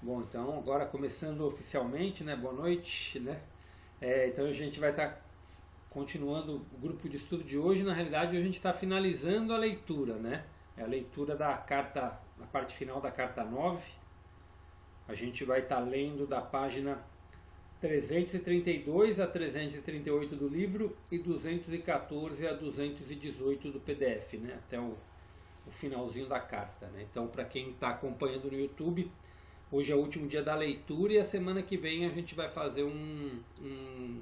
Bom, então agora começando oficialmente, né? Boa noite, né? Então a gente vai estar continuando o grupo de estudo de hoje. Na realidade, a gente está finalizando a leitura, né? É a leitura da carta, na parte final da carta 9. A gente vai estar lendo da página 332 a 338 do livro e 214 a 218 do PDF, né? Até o finalzinho da carta, né? Então, para quem está acompanhando no YouTube, hoje é o último dia da leitura e a semana que vem a gente vai fazer um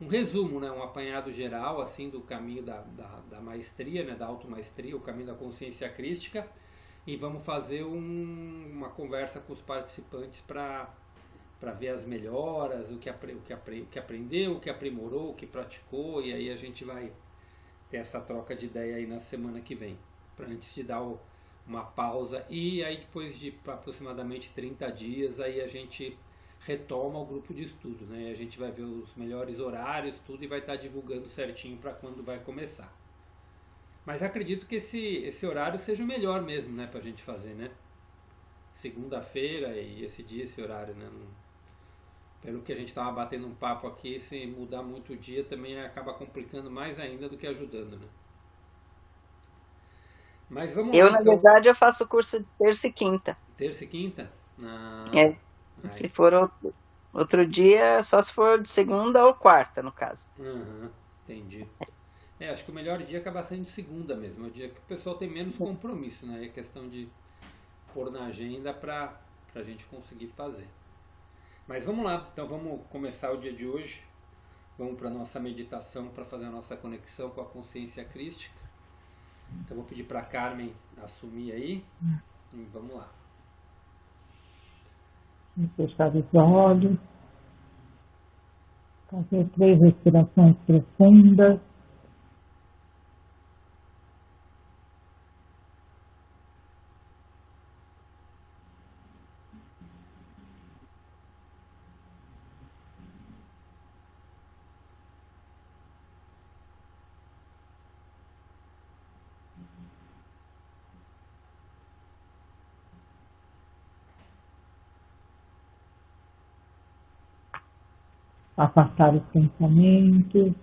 resumo, né? Um apanhado geral assim do caminho da maestria, né? Da automaestria, o caminho da consciência crística, e vamos fazer uma conversa com os participantes para ver as melhoras, o que aprendeu, o que aprimorou, o que praticou, e aí a gente vai ter essa troca de ideia aí na semana que vem, para antes de dar uma pausa, e aí depois de aproximadamente 30 dias aí a gente retoma o grupo de estudo, né? A gente vai ver os melhores horários, tudo, e vai estar divulgando certinho para quando vai começar. Mas acredito que esse horário seja o melhor mesmo, né, pra gente fazer, né? Segunda-feira e esse dia, esse horário, né? Pelo que a gente estava batendo um papo aqui, se mudar muito o dia também acaba complicando mais ainda do que ajudando, né? Mas vamos lá, Na então. verdade, eu faço curso de terça e quinta. Terça e quinta? É, Aí. se for outro dia, só se for de segunda ou quarta, no caso. Uhum, entendi. Acho que o melhor dia acaba sendo segunda mesmo. É o dia que o pessoal tem menos compromisso, né? É questão de pôr na agenda pra gente conseguir fazer. Mas vamos lá, então vamos começar o dia de hoje. Vamos para a nossa meditação para fazer a nossa conexão com a consciência crística. Então vou pedir para a Carmen assumir aí e vamos lá. Fechar os olhos, fazer 3 respirações profundas. Afastar os pensamentos,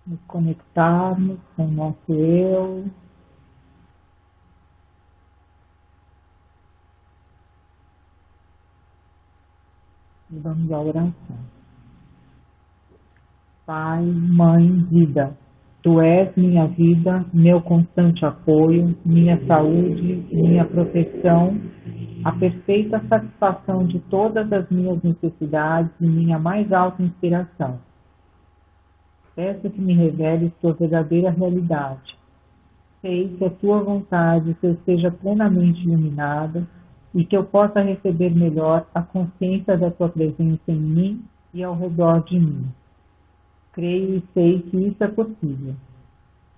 nos conectarmos com o nosso eu. E vamos à oração. Pai, Mãe, Vida, Tu és minha vida, meu constante apoio, minha saúde, minha proteção, a perfeita satisfação de todas as minhas necessidades e minha mais alta inspiração. Peço que me reveles tua verdadeira realidade. Sei que a tua vontade que eu seja plenamente iluminada e que eu possa receber melhor a consciência da tua presença em mim e ao redor de mim. Creio e sei que isso é possível.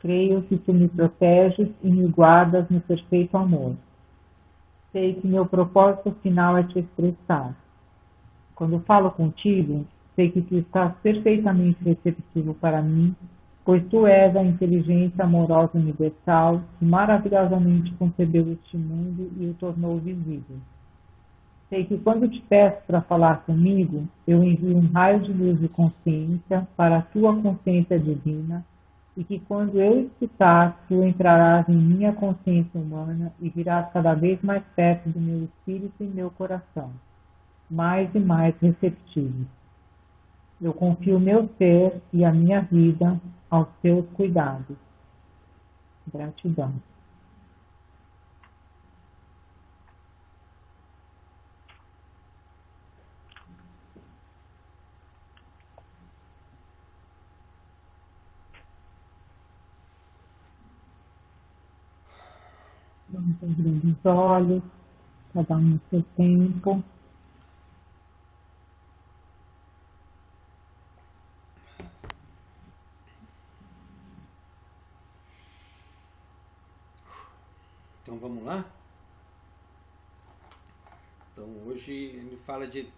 Creio que tu me proteges e me guardas no perfeito amor. Sei que meu propósito final é te expressar. Quando falo contigo, sei que tu estás perfeitamente receptivo para mim, pois tu és a inteligência amorosa universal que maravilhosamente concebeu este mundo e o tornou visível. Sei que quando te peço para falar comigo, eu envio um raio de luz de consciência para a tua consciência divina e que quando eu escutar, tu entrarás em minha consciência humana e virás cada vez mais perto do meu espírito e meu coração, mais e mais receptivo. Eu confio meu ser e a minha vida aos teus cuidados. Gratidão. Vamos abrindo os olhos, cada um no seu tempo. Então vamos lá? Então hoje ele fala de...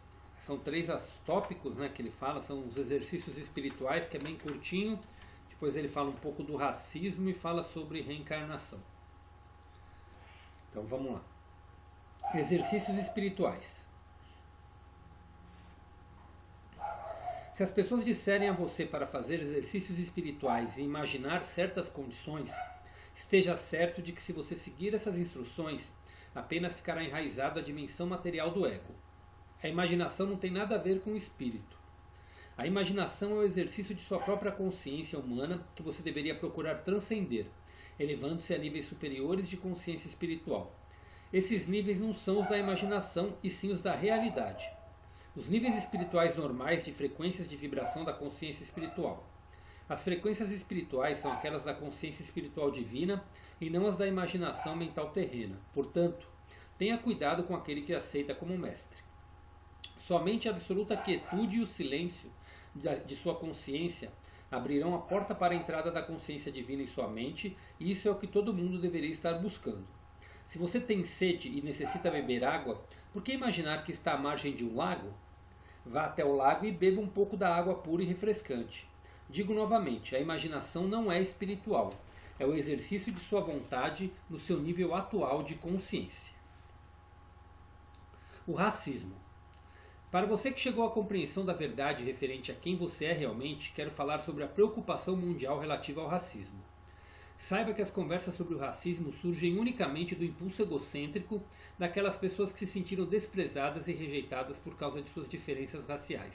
São 3 tópicos, né, que ele fala, são os exercícios espirituais, que é bem curtinho. Depois ele fala um pouco do racismo e fala sobre reencarnação. Então vamos lá. Exercícios espirituais. Se as pessoas disserem a você para fazer exercícios espirituais e imaginar certas condições, esteja certo de que se você seguir essas instruções, apenas ficará enraizado à dimensão material do ego. A imaginação não tem nada a ver com o espírito. A imaginação é o exercício de sua própria consciência humana que você deveria procurar transcender, elevando-se a níveis superiores de consciência espiritual. Esses níveis não são os da imaginação, e sim os da realidade. Os níveis espirituais normais de frequências de vibração da consciência espiritual. As frequências espirituais são aquelas da consciência espiritual divina e não as da imaginação mental terrena. Portanto, tenha cuidado com aquele que aceita como mestre. Somente a absoluta quietude e o silêncio de sua consciência abrirão a porta para a entrada da consciência divina em sua mente, e isso é o que todo mundo deveria estar buscando. Se você tem sede e necessita beber água, por que imaginar que está à margem de um lago? Vá até o lago e beba um pouco da água pura e refrescante. Digo novamente, a imaginação não é espiritual. É o exercício de sua vontade no seu nível atual de consciência. O racismo. Para você que chegou à compreensão da verdade referente a quem você é realmente, quero falar sobre a preocupação mundial relativa ao racismo. Saiba que as conversas sobre o racismo surgem unicamente do impulso egocêntrico daquelas pessoas que se sentiram desprezadas e rejeitadas por causa de suas diferenças raciais.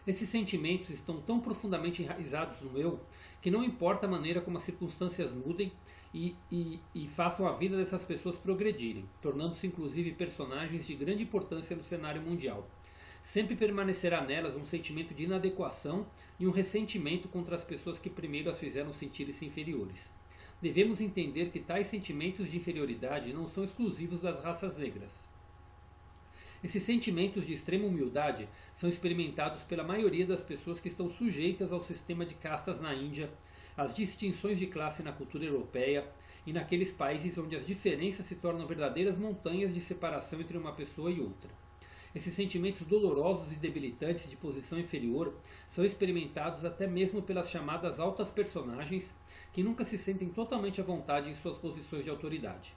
Esses sentimentos estão tão profundamente enraizados no eu que não importa a maneira como as circunstâncias mudem e façam a vida dessas pessoas progredirem, tornando-se inclusive personagens de grande importância no cenário mundial. Sempre permanecerá nelas um sentimento de inadequação e um ressentimento contra as pessoas que primeiro as fizeram sentir-se inferiores. Devemos entender que tais sentimentos de inferioridade não são exclusivos das raças negras. Esses sentimentos de extrema humildade são experimentados pela maioria das pessoas que estão sujeitas ao sistema de castas na Índia, às distinções de classe na cultura europeia e naqueles países onde as diferenças se tornam verdadeiras montanhas de separação entre uma pessoa e outra. Esses sentimentos dolorosos e debilitantes de posição inferior são experimentados até mesmo pelas chamadas altas personagens, que nunca se sentem totalmente à vontade em suas posições de autoridade.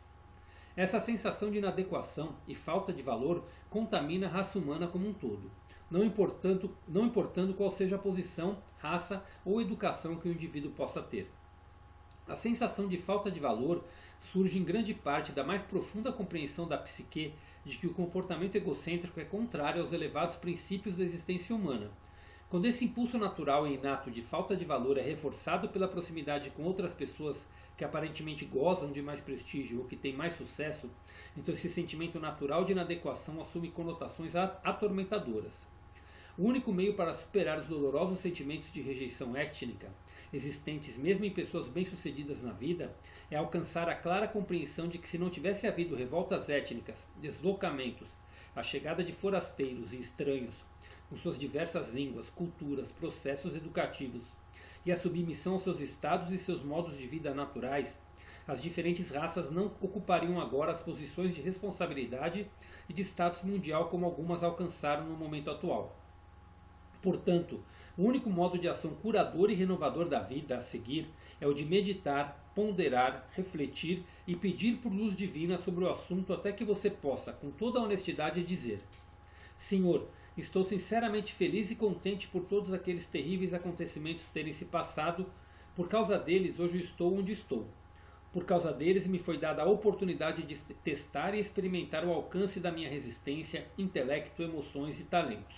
Essa sensação de inadequação e falta de valor contamina a raça humana como um todo, não importando qual seja a posição, raça ou educação que o indivíduo possa ter. A sensação de falta de valor surge em grande parte da mais profunda compreensão da psique de que o comportamento egocêntrico é contrário aos elevados princípios da existência humana. Quando esse impulso natural e inato de falta de valor é reforçado pela proximidade com outras pessoas que aparentemente gozam de mais prestígio ou que têm mais sucesso, então esse sentimento natural de inadequação assume conotações atormentadoras. O único meio para superar os dolorosos sentimentos de rejeição étnica, existentes mesmo em pessoas bem-sucedidas na vida, é alcançar a clara compreensão de que se não tivesse havido revoltas étnicas, deslocamentos, a chegada de forasteiros e estranhos, com suas diversas línguas, culturas, processos educativos, e a submissão aos seus estados e seus modos de vida naturais, as diferentes raças não ocupariam agora as posições de responsabilidade e de status mundial como algumas alcançaram no momento atual. Portanto, o único modo de ação curador e renovador da vida a seguir é o de meditar, ponderar, refletir e pedir por luz divina sobre o assunto até que você possa, com toda a honestidade, dizer: Senhor, estou sinceramente feliz e contente por todos aqueles terríveis acontecimentos terem se passado. Por causa deles, hoje estou onde estou. Por causa deles, me foi dada a oportunidade de testar e experimentar o alcance da minha resistência, intelecto, emoções e talentos.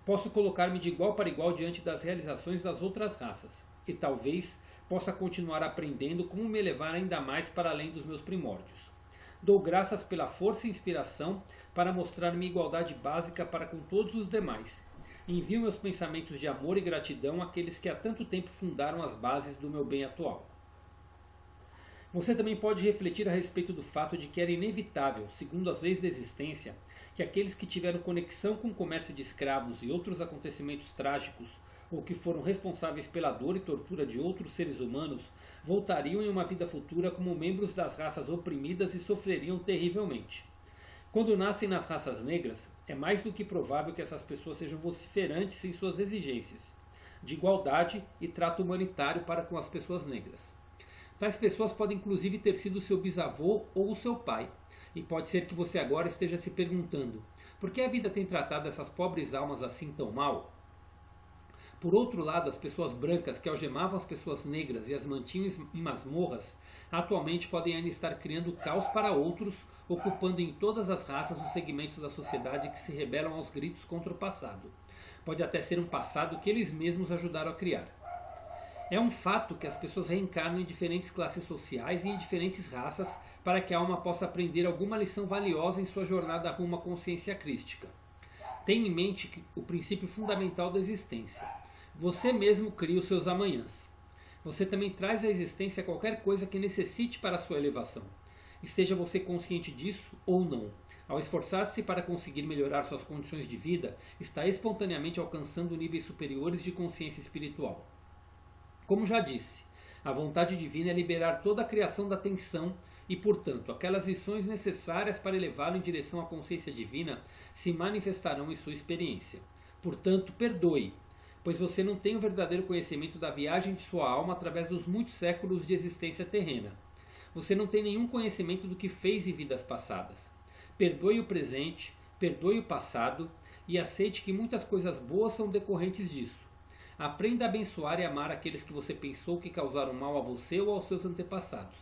Posso colocar-me de igual para igual diante das realizações das outras raças, e talvez possa continuar aprendendo como me elevar ainda mais para além dos meus primórdios. Dou graças pela força e inspiração para mostrar minha igualdade básica para com todos os demais. Envio meus pensamentos de amor e gratidão àqueles que há tanto tempo fundaram as bases do meu bem atual. Você também pode refletir a respeito do fato de que era inevitável, segundo as leis da existência, que aqueles que tiveram conexão com o comércio de escravos e outros acontecimentos trágicos, ou que foram responsáveis pela dor e tortura de outros seres humanos, voltariam em uma vida futura como membros das raças oprimidas e sofreriam terrivelmente. Quando nascem nas raças negras, é mais do que provável que essas pessoas sejam vociferantes em suas exigências de igualdade e trato humanitário para com as pessoas negras. Tais pessoas podem inclusive ter sido seu bisavô ou o seu pai, E pode ser que você agora esteja se perguntando: por que a vida tem tratado essas pobres almas assim tão mal? Por outro lado, as pessoas brancas que algemavam as pessoas negras e as mantinham em masmorras, atualmente podem ainda estar criando caos para outros, ocupando em todas as raças os segmentos da sociedade que se rebelam aos gritos contra o passado. Pode até ser um passado que eles mesmos ajudaram a criar. É um fato que as pessoas reencarnam em diferentes classes sociais e em diferentes raças para que a alma possa aprender alguma lição valiosa em sua jornada rumo à consciência crística. Tenha em mente o princípio fundamental da existência. Você mesmo cria os seus amanhãs. Você também traz à existência qualquer coisa que necessite para a sua elevação. Esteja você consciente disso ou não. Ao esforçar-se para conseguir melhorar suas condições de vida, está espontaneamente alcançando níveis superiores de consciência espiritual. Como já disse, a vontade divina é liberar toda a criação da tensão e, portanto, aquelas lições necessárias para elevá-lo em direção à consciência divina se manifestarão em sua experiência. Portanto, perdoe, pois você não tem o verdadeiro conhecimento da viagem de sua alma através dos muitos séculos de existência terrena. Você não tem nenhum conhecimento do que fez em vidas passadas. Perdoe o presente, perdoe o passado e aceite que muitas coisas boas são decorrentes disso. Aprenda a abençoar e amar aqueles que você pensou que causaram mal a você ou aos seus antepassados.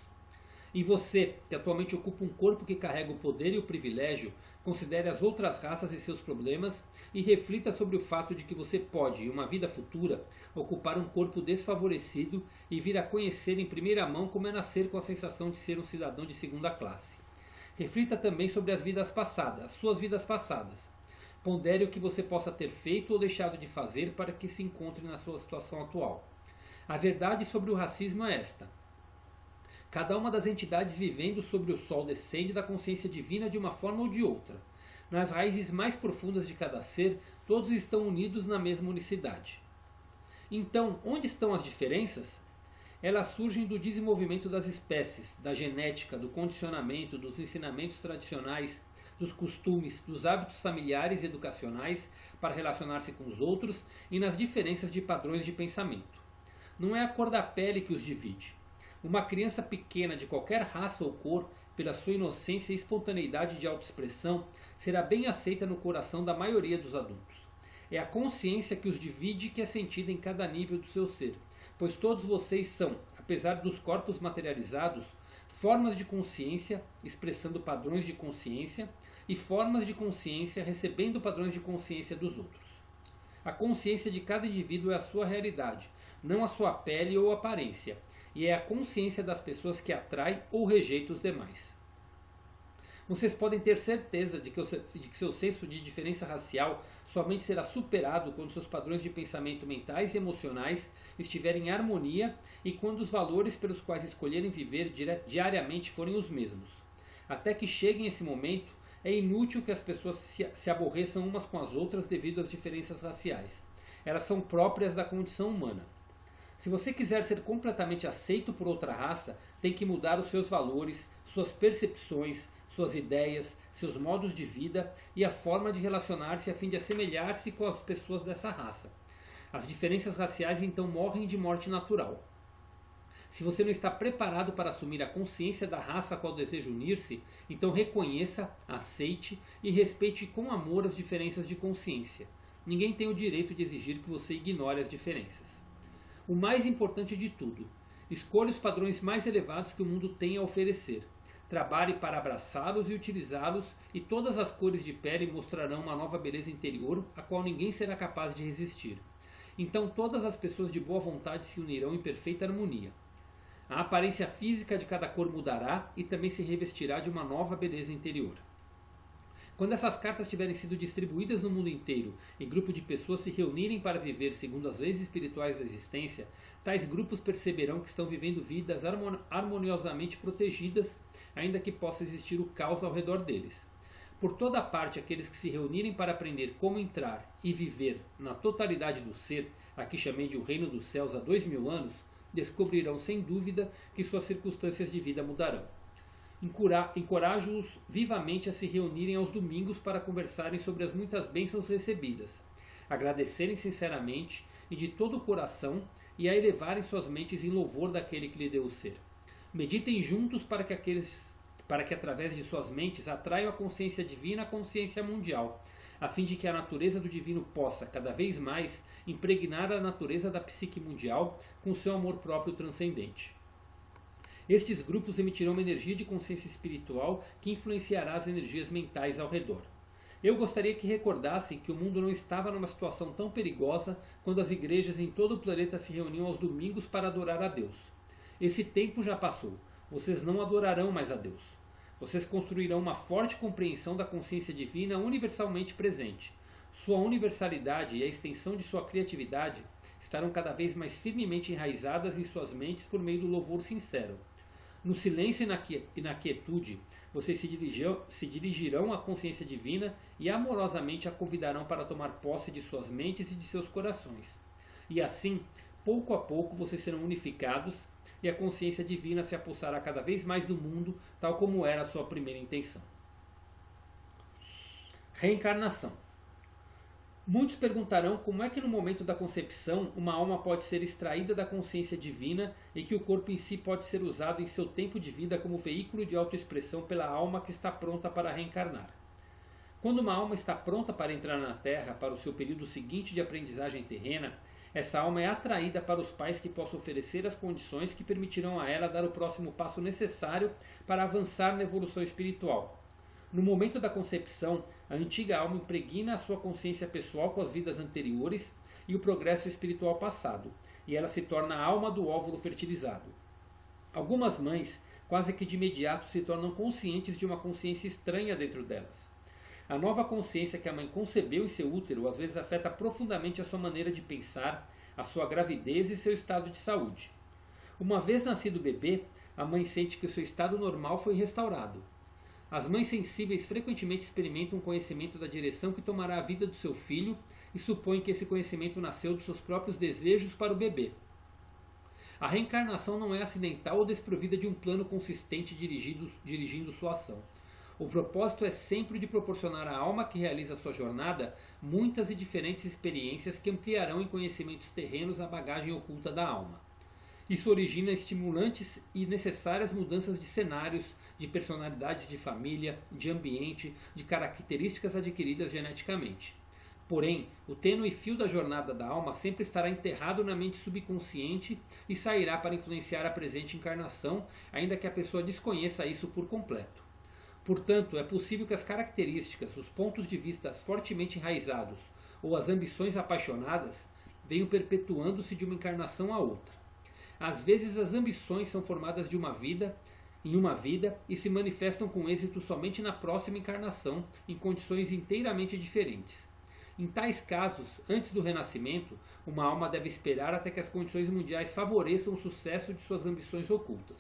E você, que atualmente ocupa um corpo que carrega o poder e o privilégio, considere as outras raças e seus problemas e reflita sobre o fato de que você pode, em uma vida futura, ocupar um corpo desfavorecido e vir a conhecer em primeira mão como é nascer com a sensação de ser um cidadão de segunda classe. Reflita também sobre as vidas passadas, as suas vidas passadas. Pondere o que você possa ter feito ou deixado de fazer para que se encontre na sua situação atual. A verdade sobre o racismo é esta: cada uma das entidades vivendo sobre o sol descende da consciência divina de uma forma ou de outra. Nas raízes mais profundas de cada ser, todos estão unidos na mesma unicidade. Então, onde estão as diferenças? Elas surgem do desenvolvimento das espécies, da genética, do condicionamento, dos ensinamentos tradicionais, dos costumes, dos hábitos familiares e educacionais para relacionar-se com os outros e nas diferenças de padrões de pensamento. Não é a cor da pele que os divide. Uma criança pequena de qualquer raça ou cor, pela sua inocência e espontaneidade de autoexpressão, será bem aceita no coração da maioria dos adultos. É a consciência que os divide que é sentida em cada nível do seu ser, pois todos vocês são, apesar dos corpos materializados, formas de consciência expressando padrões de consciência e formas de consciência recebendo padrões de consciência dos outros. A consciência de cada indivíduo é a sua realidade, não a sua pele ou aparência, e é a consciência das pessoas que atrai ou rejeita os demais. Vocês podem ter certeza de que seu senso de diferença racial somente será superado quando seus padrões de pensamento mentais e emocionais estiverem em harmonia e quando os valores pelos quais escolherem viver diariamente forem os mesmos. Até que chegue esse momento, é inútil que as pessoas se aborreçam umas com as outras devido às diferenças raciais. Elas são próprias da condição humana. Se você quiser ser completamente aceito por outra raça, tem que mudar os seus valores, suas percepções, suas ideias, seus modos de vida e a forma de relacionar-se a fim de assemelhar-se com as pessoas dessa raça. As diferenças raciais então morrem de morte natural. Se você não está preparado para assumir a consciência da raça a qual deseja unir-se, então reconheça, aceite e respeite com amor as diferenças de consciência. Ninguém tem o direito de exigir que você ignore as diferenças. O mais importante de tudo, escolha os padrões mais elevados que o mundo tem a oferecer. Trabalhe para abraçá-los e utilizá-los, e todas as cores de pele mostrarão uma nova beleza interior, a qual ninguém será capaz de resistir. Então todas as pessoas de boa vontade se unirão em perfeita harmonia. A aparência física de cada cor mudará e também se revestirá de uma nova beleza interior. Quando essas cartas tiverem sido distribuídas no mundo inteiro e grupo de pessoas se reunirem para viver segundo as leis espirituais da existência, tais grupos perceberão que estão vivendo vidas harmoniosamente protegidas, ainda que possa existir o caos ao redor deles. Por toda parte, aqueles que se reunirem para aprender como entrar e viver na totalidade do ser, a que chamei de o reino dos céus há 2000 anos, descobrirão sem dúvida que suas circunstâncias de vida mudarão. Encorajo-os vivamente a se reunirem aos domingos para conversarem sobre as muitas bênçãos recebidas, agradecerem sinceramente e de todo o coração e a elevarem suas mentes em louvor daquele que lhe deu o ser. Meditem juntos para para que através de suas mentes atraiam a consciência divina à consciência mundial, a fim de que a natureza do divino possa, cada vez mais, impregnar a natureza da psique mundial com seu amor próprio transcendente. Estes grupos emitirão uma energia de consciência espiritual que influenciará as energias mentais ao redor. Eu gostaria que recordassem que o mundo não estava numa situação tão perigosa quando as igrejas em todo o planeta se reuniam aos domingos para adorar a Deus. Esse tempo já passou. Vocês não adorarão mais a Deus. Vocês construirão uma forte compreensão da consciência divina universalmente presente. Sua universalidade e a extensão de sua criatividade estarão cada vez mais firmemente enraizadas em suas mentes por meio do louvor sincero. No silêncio e na quietude, vocês se dirigirão à consciência divina e amorosamente a convidarão para tomar posse de suas mentes e de seus corações. E assim, pouco a pouco, vocês serão unificados e a consciência divina se apossará cada vez mais do mundo, tal como era a sua primeira intenção. Reencarnação. Muitos perguntarão como é que no momento da concepção uma alma pode ser extraída da consciência divina e que o corpo em si pode ser usado em seu tempo de vida como veículo de autoexpressão pela alma que está pronta para reencarnar. Quando uma alma está pronta para entrar na Terra para o seu período seguinte de aprendizagem terrena, essa alma é atraída para os pais que possam oferecer as condições que permitirão a ela dar o próximo passo necessário para avançar na evolução espiritual. No momento da concepção, a antiga alma impregna a sua consciência pessoal com as vidas anteriores e o progresso espiritual passado, e ela se torna a alma do óvulo fertilizado. Algumas mães, quase que de imediato, se tornam conscientes de uma consciência estranha dentro delas. A nova consciência que a mãe concebeu em seu útero às vezes afeta profundamente a sua maneira de pensar, a sua gravidez e seu estado de saúde. Uma vez nascido o bebê, a mãe sente que o seu estado normal foi restaurado. As mães sensíveis frequentemente experimentam um conhecimento da direção que tomará a vida do seu filho e supõem que esse conhecimento nasceu dos seus próprios desejos para o bebê. A reencarnação não é acidental ou desprovida de um plano consistente dirigindo sua ação. O propósito é sempre de proporcionar à alma que realiza sua jornada muitas e diferentes experiências que ampliarão em conhecimentos terrenos a bagagem oculta da alma. Isso origina estimulantes e necessárias mudanças de cenários, de personalidades de família, de ambiente, de características adquiridas geneticamente. Porém, o tênue fio da jornada da alma sempre estará enterrado na mente subconsciente e sairá para influenciar a presente encarnação, ainda que a pessoa desconheça isso por completo. Portanto, é possível que as características, os pontos de vista fortemente enraizados ou as ambições apaixonadas venham perpetuando-se de uma encarnação a outra. Às vezes as ambições são formadas em uma vida e se manifestam com êxito somente na próxima encarnação, em condições inteiramente diferentes. Em tais casos, antes do renascimento, uma alma deve esperar até que as condições mundiais favoreçam o sucesso de suas ambições ocultas.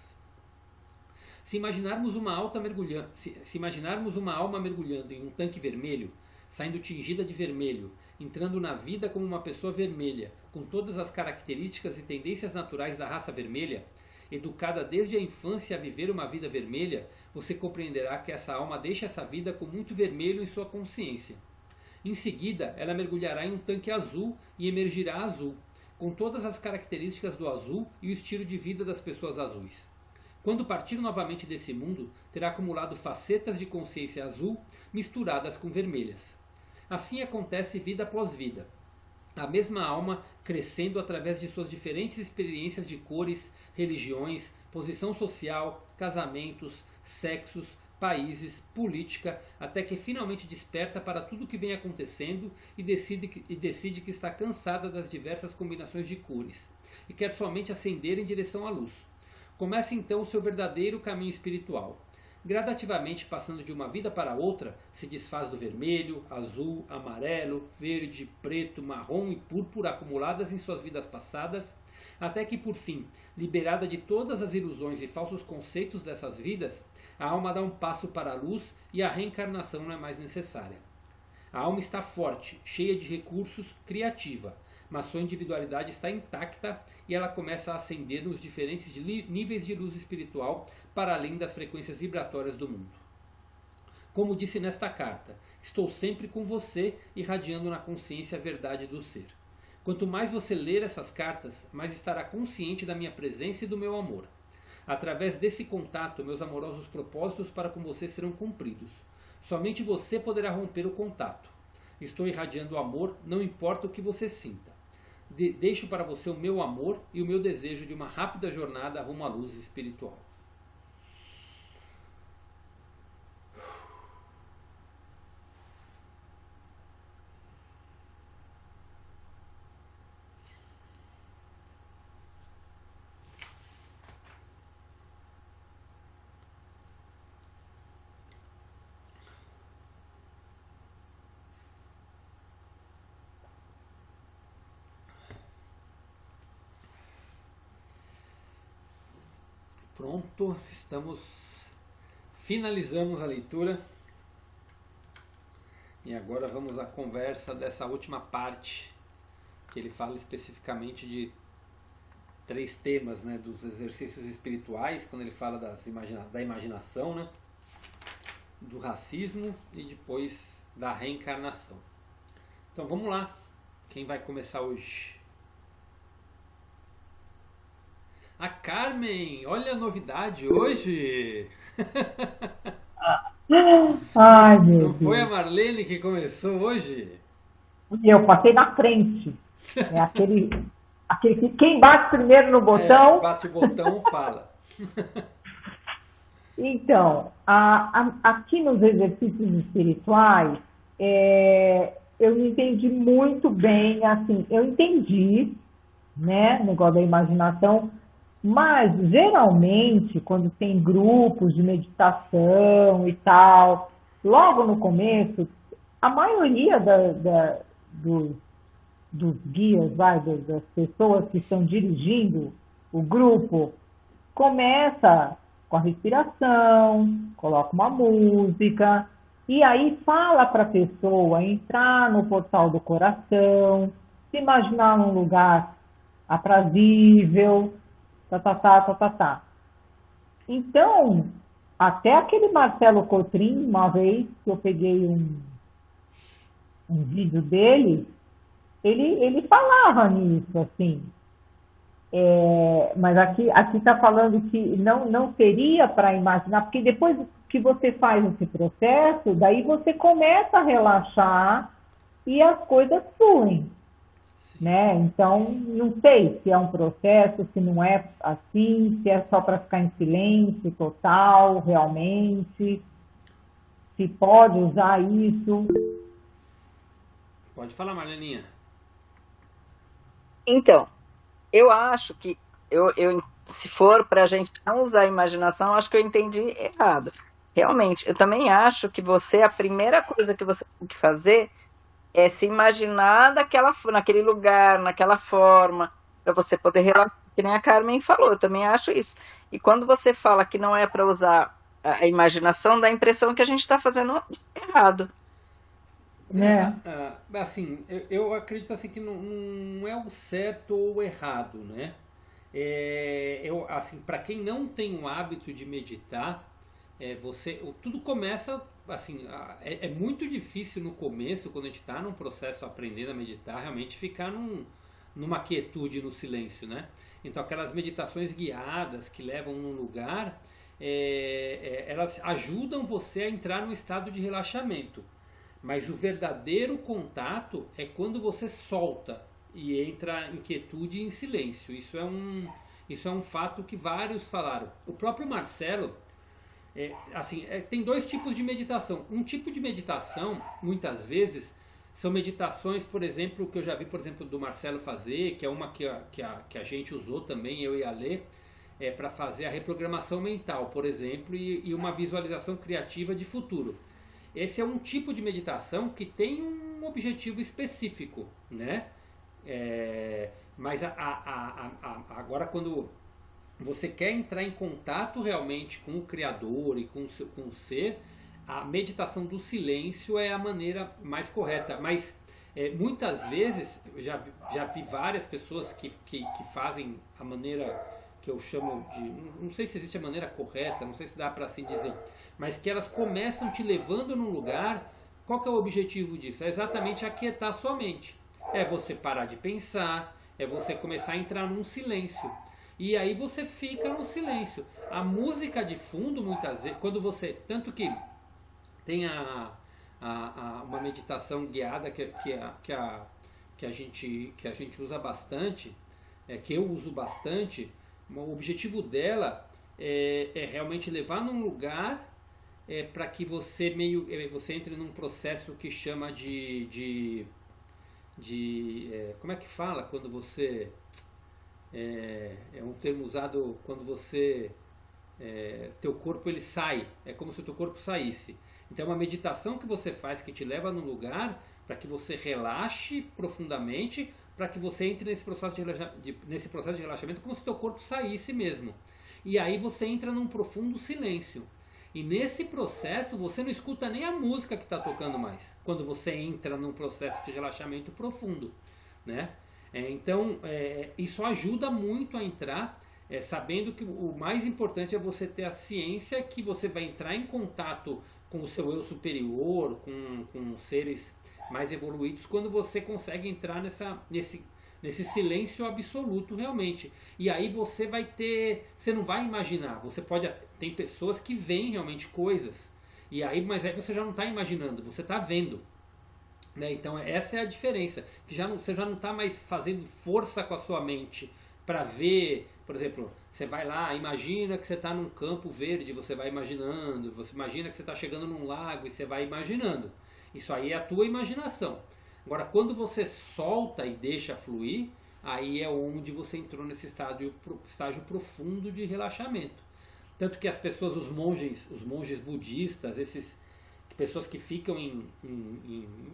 Se imaginarmos uma alma mergulhando em um tanque vermelho, saindo tingida de vermelho, entrando na vida como uma pessoa vermelha, com todas as características e tendências naturais da raça vermelha, educada desde a infância a viver uma vida vermelha, você compreenderá que essa alma deixa essa vida com muito vermelho em sua consciência. Em seguida, ela mergulhará em um tanque azul e emergirá azul, com todas as características do azul e o estilo de vida das pessoas azuis. Quando partir novamente desse mundo, terá acumulado facetas de consciência azul misturadas com vermelhas. Assim acontece vida após vida. A mesma alma crescendo através de suas diferentes experiências de cores, religiões, posição social, casamentos, sexos, países, política, até que finalmente desperta para tudo o que vem acontecendo e decide que está cansada das diversas combinações de cores e quer somente ascender em direção à luz. Começa então o seu verdadeiro caminho espiritual. Gradativamente, passando de uma vida para outra, se desfaz do vermelho, azul, amarelo, verde, preto, marrom e púrpura acumuladas em suas vidas passadas, até que, por fim, liberada de todas as ilusões e falsos conceitos dessas vidas, a alma dá um passo para a luz e a reencarnação não é mais necessária. A alma está forte, cheia de recursos, criativa, mas sua individualidade está intacta e ela começa a ascender nos diferentes níveis de luz espiritual para além das frequências vibratórias do mundo. Como disse nesta carta, estou sempre com você, irradiando na consciência a verdade do ser. Quanto mais você ler essas cartas, mais estará consciente da minha presença e do meu amor. Através desse contato, meus amorosos propósitos para com você serão cumpridos. Somente você poderá romper o contato. Estou irradiando amor, não importa o que você sinta. Deixo para você o meu amor e o meu desejo de uma rápida jornada rumo à luz espiritual. Pronto, finalizamos a leitura e agora vamos à conversa dessa última parte, que ele fala especificamente de 3 temas, né, dos exercícios espirituais, quando ele fala da imaginação, né, do racismo e depois da reencarnação. Então vamos lá, quem vai começar hoje? A Carmen, olha a novidade hoje! Ai, meu Não Deus. foi a Marlene que começou hoje? Eu passei na frente. É aquele que quem bate primeiro no botão. Bate o botão, fala. Então, aqui nos exercícios espirituais, eu me entendi muito bem, assim, eu entendi, né, o negócio da imaginação, mas geralmente, quando tem grupos de meditação e tal, logo no começo, a maioria dos guias, das pessoas que estão dirigindo o grupo, começa com a respiração, coloca uma música, e aí fala para a pessoa entrar no portal do coração, se imaginar num lugar aprazível, tá. Então, até aquele Marcelo Cotrim, uma vez que eu peguei um vídeo dele, ele falava nisso, assim. Mas aqui está falando que não seria para imaginar, porque depois que você faz esse processo, daí você começa a relaxar e as coisas fluem. Né? Então, não sei se é um processo, se não é assim, se é só para ficar em silêncio total, realmente, se pode usar isso. Pode falar, Marleninha. Então, eu acho que, se for para a gente não usar a imaginação, acho que eu entendi errado. Realmente, eu também acho que a primeira coisa que você tem que fazer é se imaginar naquele lugar, naquela forma, para você poder relaxar, que nem a Carmen falou, eu também acho isso. E quando você fala que não é para usar a imaginação, dá a impressão que a gente está fazendo errado. Assim, eu acredito assim que não é o certo ou o errado, né? Assim, para quem não tem o hábito de meditar, tudo começa assim, é muito difícil no começo, quando a gente está num processo aprendendo a meditar, realmente ficar numa quietude, no silêncio, né? Então aquelas meditações guiadas que levam num lugar, elas ajudam você a entrar num estado de relaxamento. Mas o verdadeiro contato é quando você solta e entra em quietude e em silêncio. Isso é um fato que vários falaram. O próprio Marcelo, tem 2 tipos de meditação. Um tipo de meditação, muitas vezes, são meditações, por exemplo, que eu já vi, por exemplo, do Marcelo fazer, que é uma que a gente usou também, eu e a Lê, para fazer a reprogramação mental, por exemplo, e uma visualização criativa de futuro. Esse é um tipo de meditação que tem um objetivo específico, né? Mas agora, quando você quer entrar em contato realmente com o Criador e com o ser, a meditação do silêncio é a maneira mais correta. Mas muitas vezes, já vi várias pessoas que fazem a maneira que eu chamo de... Não sei se existe a maneira correta, não sei se dá para assim dizer, mas que elas começam te levando num lugar. Qual que é o objetivo disso? É exatamente aquietar a sua mente. É você parar de pensar, é você começar a entrar num silêncio. E aí você fica no silêncio. A música de fundo, muitas vezes, quando você... Tanto que tem uma meditação guiada que a gente usa bastante, que eu uso bastante. O objetivo dela é realmente levar num lugar para que você você entre num processo que chama como é que fala quando você é um termo usado quando você teu corpo ele sai, é como se o teu corpo saísse. Então é uma meditação que você faz que te leva num lugar para que você relaxe profundamente, para que você entre nesse processo de relaxamento como se o teu corpo saísse mesmo. E aí você entra num profundo silêncio. E nesse processo você não escuta nem a música que está tocando mais, quando você entra num processo de relaxamento profundo, né? Então isso ajuda muito a entrar, sabendo que o mais importante é você ter a ciência que você vai entrar em contato com o seu eu superior, com seres mais evoluídos, quando você consegue entrar nesse silêncio absoluto realmente. E aí você não vai imaginar, tem pessoas que veem realmente coisas, mas aí você já não está imaginando, você está vendo. Né? Então essa é a diferença, que você já não está mais fazendo força com a sua mente para ver, por exemplo, você vai lá, imagina que você está num campo verde, você vai imaginando, você imagina que você está chegando num lago e você vai imaginando. Isso aí é a tua imaginação. Agora, quando você solta e deixa fluir, aí é onde você entrou nesse estágio profundo de relaxamento. Tanto que as pessoas, os monges budistas, pessoas que ficam em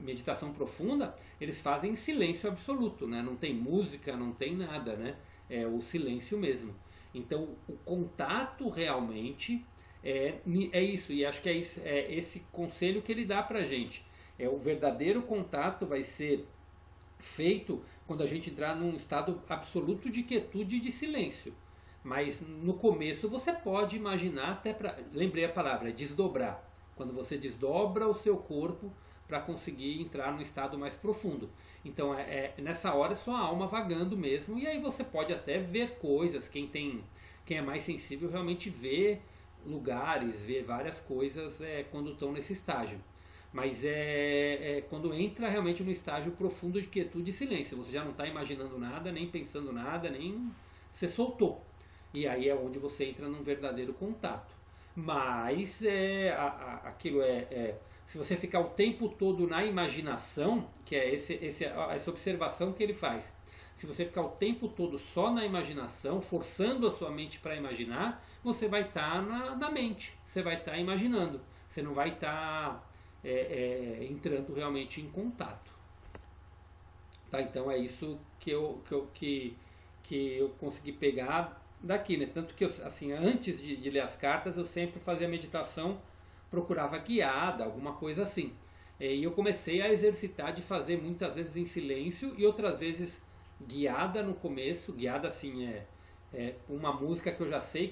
meditação profunda, eles fazem em silêncio absoluto, né? Não tem música, não tem nada, né? É o silêncio mesmo. Então, o contato realmente é isso, e acho que é esse conselho que ele dá pra gente. O verdadeiro contato vai ser feito quando a gente entrar num estado absoluto de quietude e de silêncio. Mas no começo você pode imaginar, lembrei a palavra, desdobrar. Quando você desdobra o seu corpo para conseguir entrar num estado mais profundo. Então nessa hora é sua alma vagando mesmo, e aí você pode até ver coisas, quem é mais sensível realmente vê lugares, vê várias coisas quando estão nesse estágio. Mas quando entra realmente no estágio profundo de quietude e silêncio, você já não está imaginando nada, nem pensando nada, nem você soltou. E aí é onde você entra num verdadeiro contato. Mas aquilo se você ficar o tempo todo na imaginação, que é essa observação que ele faz, se você ficar o tempo todo só na imaginação, forçando a sua mente para imaginar, você vai estar na mente, você vai estar imaginando, você não vai estar entrando realmente em contato. Tá? Então é isso que eu consegui pegar daqui, né? Tanto que antes de ler as cartas, eu sempre fazia meditação, procurava guiada, alguma coisa assim. E eu comecei a exercitar de fazer muitas vezes em silêncio e outras vezes guiada no começo, guiada assim, uma música que eu já sei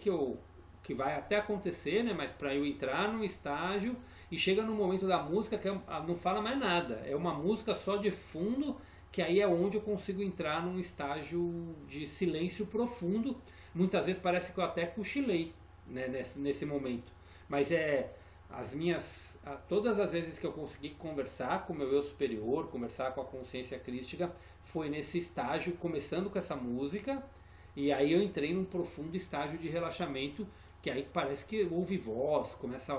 que vai até acontecer, né? Mas para eu entrar num estágio e chega no momento da música que não fala mais nada, é uma música só de fundo, que aí é onde eu consigo entrar num estágio de silêncio profundo. Muitas vezes parece que eu até cochilei, né, nesse momento, mas todas as vezes que eu consegui conversar com o meu eu superior, conversar com a consciência crística, foi nesse estágio, começando com essa música, e aí eu entrei num profundo estágio de relaxamento, que aí parece que ouve voz, começa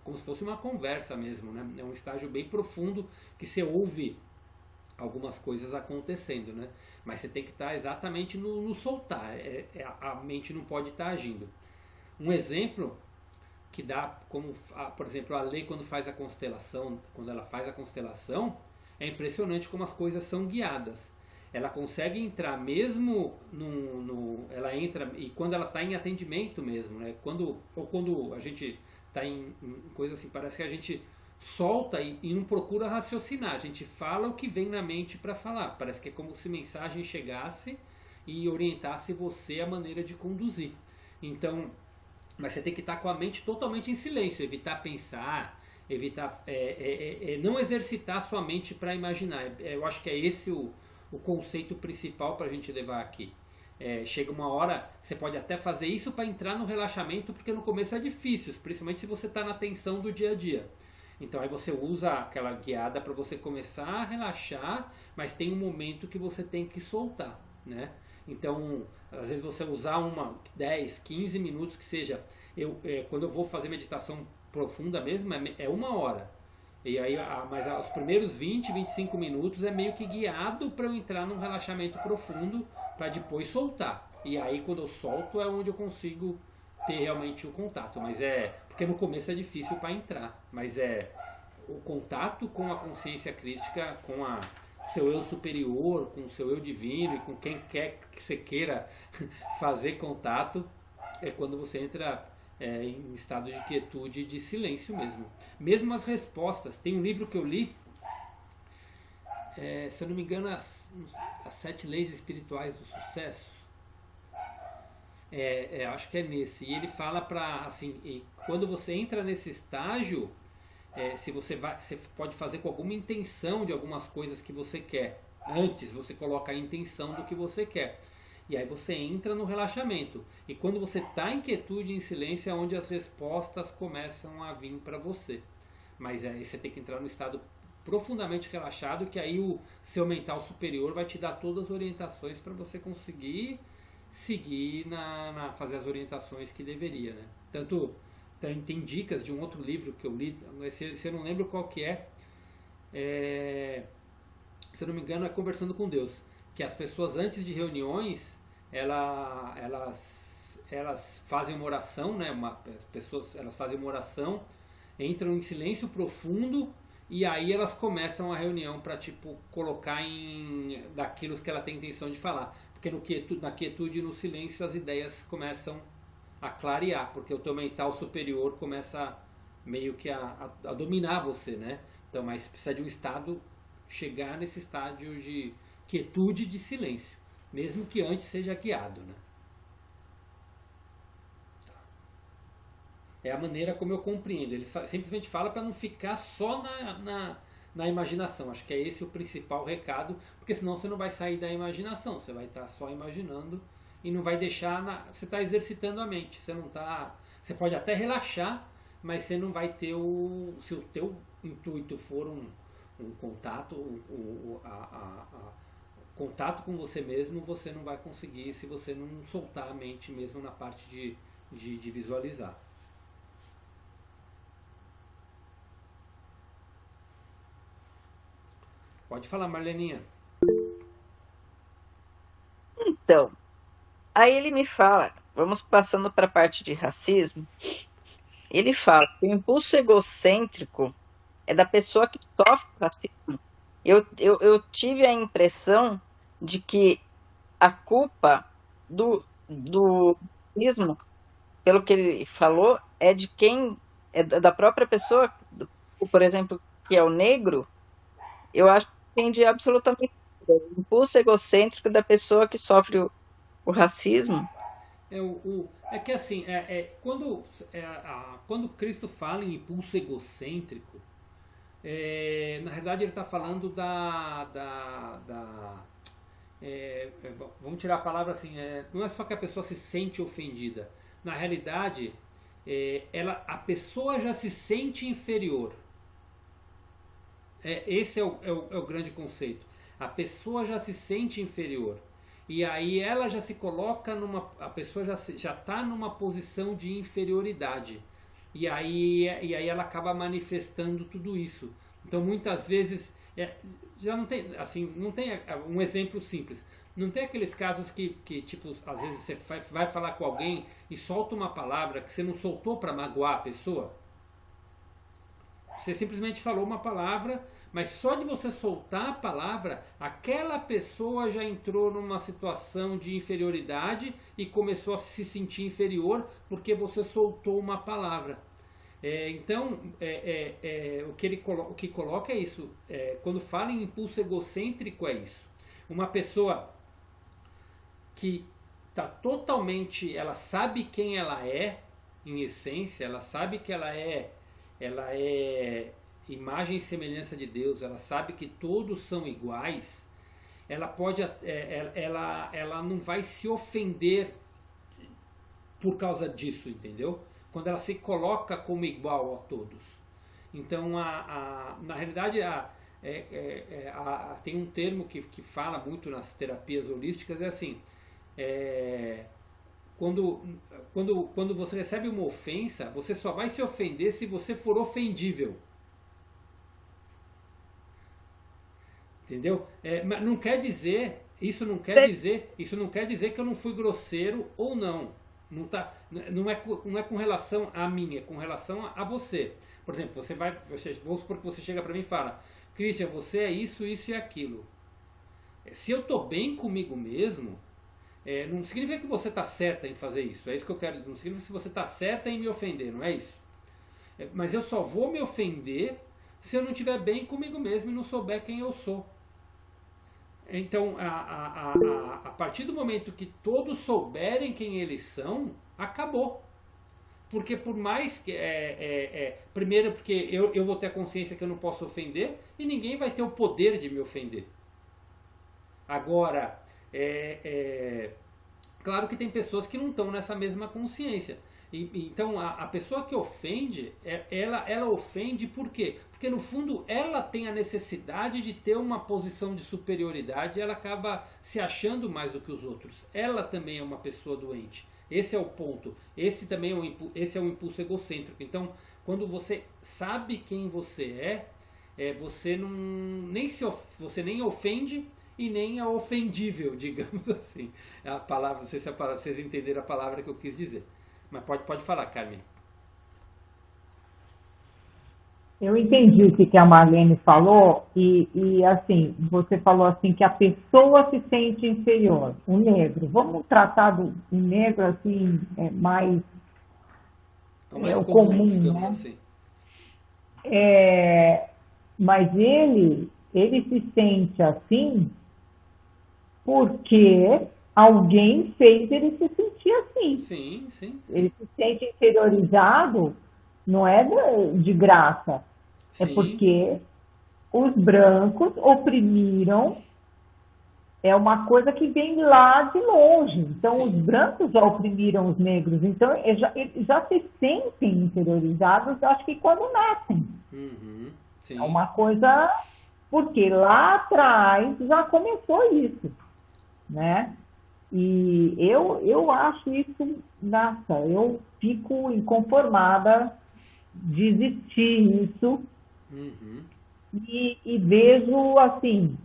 como se fosse uma conversa mesmo, né? É um estágio bem profundo que você ouve algumas coisas acontecendo, né? Mas você tem que estar exatamente no soltar, a mente não pode estar agindo. Um exemplo que dá, como por exemplo a Lei quando ela faz a constelação, é impressionante como as coisas são guiadas. Ela consegue entrar mesmo ela entra, e quando ela está em atendimento mesmo, né? Quando a gente está em coisa assim, parece que a gente solta e não procura raciocinar, a gente fala o que vem na mente para falar, parece que é como se mensagem chegasse e orientasse você a maneira de conduzir. Então, mas você tem que estar com a mente totalmente em silêncio, evitar pensar, evitar não exercitar sua mente para imaginar. Eu acho que é esse o conceito principal para a gente levar aqui. chega uma hora, você pode até fazer isso para entrar no relaxamento, porque no começo é difícil, principalmente se você está na tensão do dia a dia. Então aí você usa aquela guiada para você começar a relaxar, mas tem um momento que você tem que soltar, né? Então, às vezes você usar 10, 15 minutos que seja. Quando eu vou fazer meditação profunda mesmo, é 1 hora. E aí, mas os primeiros 20, 25 minutos é meio que guiado para eu entrar num relaxamento profundo para depois soltar. E aí quando eu solto é onde eu consigo ter realmente o contato. Mas porque no começo é difícil para entrar. Mas o contato com a consciência crística, com o seu eu superior, com o seu eu divino e com quem quer que você queira fazer contato, é quando você entra em estado de quietude e de silêncio mesmo. Mesmo as respostas. Tem um livro que eu li, se eu não me engano, as 7 Leis Espirituais do Sucesso. Acho que é nesse. E ele fala quando você entra nesse estágio, você pode fazer com alguma intenção de algumas coisas que você quer. Antes você coloca a intenção do que você quer. E aí você entra no relaxamento. E quando você está em quietude, em silêncio, é onde as respostas começam a vir para você. Mas aí você tem que entrar no estado profundamente relaxado, que aí o seu mental superior vai te dar todas as orientações para você conseguir seguir fazer as orientações que deveria, né? Tanto tem dicas de um outro livro que eu li, se eu não lembro qual que se eu não me engano é Conversando com Deus, que as pessoas antes de reuniões elas fazem uma oração, né? Elas fazem uma oração, entram em silêncio profundo e aí elas começam a reunião para colocar daquilo que ela tem intenção de falar, porque na quietude e no silêncio as ideias começam a clarear, porque o teu mental superior começa meio que a dominar você, né? Então, mas precisa de um estado, chegar nesse estágio de quietude e de silêncio, mesmo que antes seja guiado, né? É a maneira como eu compreendo. Ele simplesmente fala para não ficar só na imaginação. Acho que é esse o principal recado, porque senão você não vai sair da imaginação, você vai estar só imaginando e não vai deixar você está exercitando a mente. Você pode até relaxar, mas você não vai ter se o teu intuito for um contato, contato com você mesmo, você não vai conseguir se você não soltar a mente mesmo na parte de visualizar. Pode falar, Marleninha. Então, aí ele me fala, vamos passando para a parte de racismo, ele fala que o impulso egocêntrico é da pessoa que sofre racismo. Eu tive a impressão de que a culpa do racismo, pelo que ele falou, é de quem, é da própria pessoa, por exemplo, que é o negro. Eu acho que entende absolutamente o impulso egocêntrico da pessoa que sofre o racismo. É que assim, quando Cristo fala em impulso egocêntrico, na realidade ele está falando vamos tirar a palavra assim, não é só que a pessoa se sente ofendida, na realidade a pessoa já se sente inferior. Esse é o grande conceito. A pessoa já se sente inferior. E aí ela já se coloca a pessoa já está numa posição de inferioridade. E aí ela acaba manifestando tudo isso. Então muitas vezes já não tem, assim, não tem um exemplo simples. Não tem aqueles casos que tipo, às vezes você vai falar com alguém e solta uma palavra que você não soltou para magoar a pessoa. Você simplesmente falou uma palavra, mas só de você soltar a palavra, aquela pessoa já entrou numa situação de inferioridade e começou a se sentir inferior porque você soltou uma palavra. Então, o que coloca é isso. Quando fala em impulso egocêntrico, é isso. Uma pessoa que está totalmente, ela sabe quem ela é, em essência, ela sabe que ela é imagem e semelhança de Deus, ela sabe que todos são iguais, ela pode, ela não vai se ofender por causa disso, entendeu? Quando ela se coloca como igual a todos. Então, na realidade, tem um termo que fala muito nas terapias holísticas, é assim, quando você recebe uma ofensa, você só vai se ofender se você for ofendível. Entendeu? Mas não quer dizer, isso não quer dizer que eu não fui grosseiro ou não. Não é com relação a mim, é com relação a você. Por exemplo, vamos supor que você chega para mim e fala: Christian, você é isso, isso e aquilo. Se eu estou bem comigo mesmo, não significa que você está certa em fazer isso. É isso que eu quero dizer. Não significa que você está certa em me ofender, não é isso. Mas eu só vou me ofender se eu não estiver bem comigo mesmo e não souber quem eu sou. Então, a partir do momento que todos souberem quem eles são, acabou. Porque por mais que... primeiro, porque eu vou ter a consciência que eu não posso ofender e ninguém vai ter o poder de me ofender. Agora, claro que tem pessoas que não estão nessa mesma consciência. Então, a pessoa que ofende, ela ofende por quê? Porque, no fundo, ela tem a necessidade de ter uma posição de superioridade e ela acaba se achando mais do que os outros. Ela também é uma pessoa doente. Esse é o ponto. Esse é um impulso egocêntrico. Então, quando você sabe quem você você você nem ofende e nem é ofendível, digamos assim. A palavra, não sei se vocês entenderam a palavra que eu quis dizer. Mas pode falar, Carmen. Eu entendi o que a Marlene falou e assim, você falou assim que a pessoa se sente inferior, o negro. Vamos tratar do negro assim, mais o comum, né? Assim. Mas ele se sente assim porque alguém fez ele se sentir assim. Sim. Ele se sente inferiorizado, não é de graça. Sim. É porque os brancos oprimiram, é uma coisa que vem lá de longe. Então, Sim. Os brancos já oprimiram os negros. Então, eles já se sentem inferiorizados, acho que quando nascem. Uhum. Sim. É uma coisa... Porque lá atrás já começou isso, né? E eu acho isso, nossa, eu fico inconformada de existir isso. Uhum. E vejo, assim,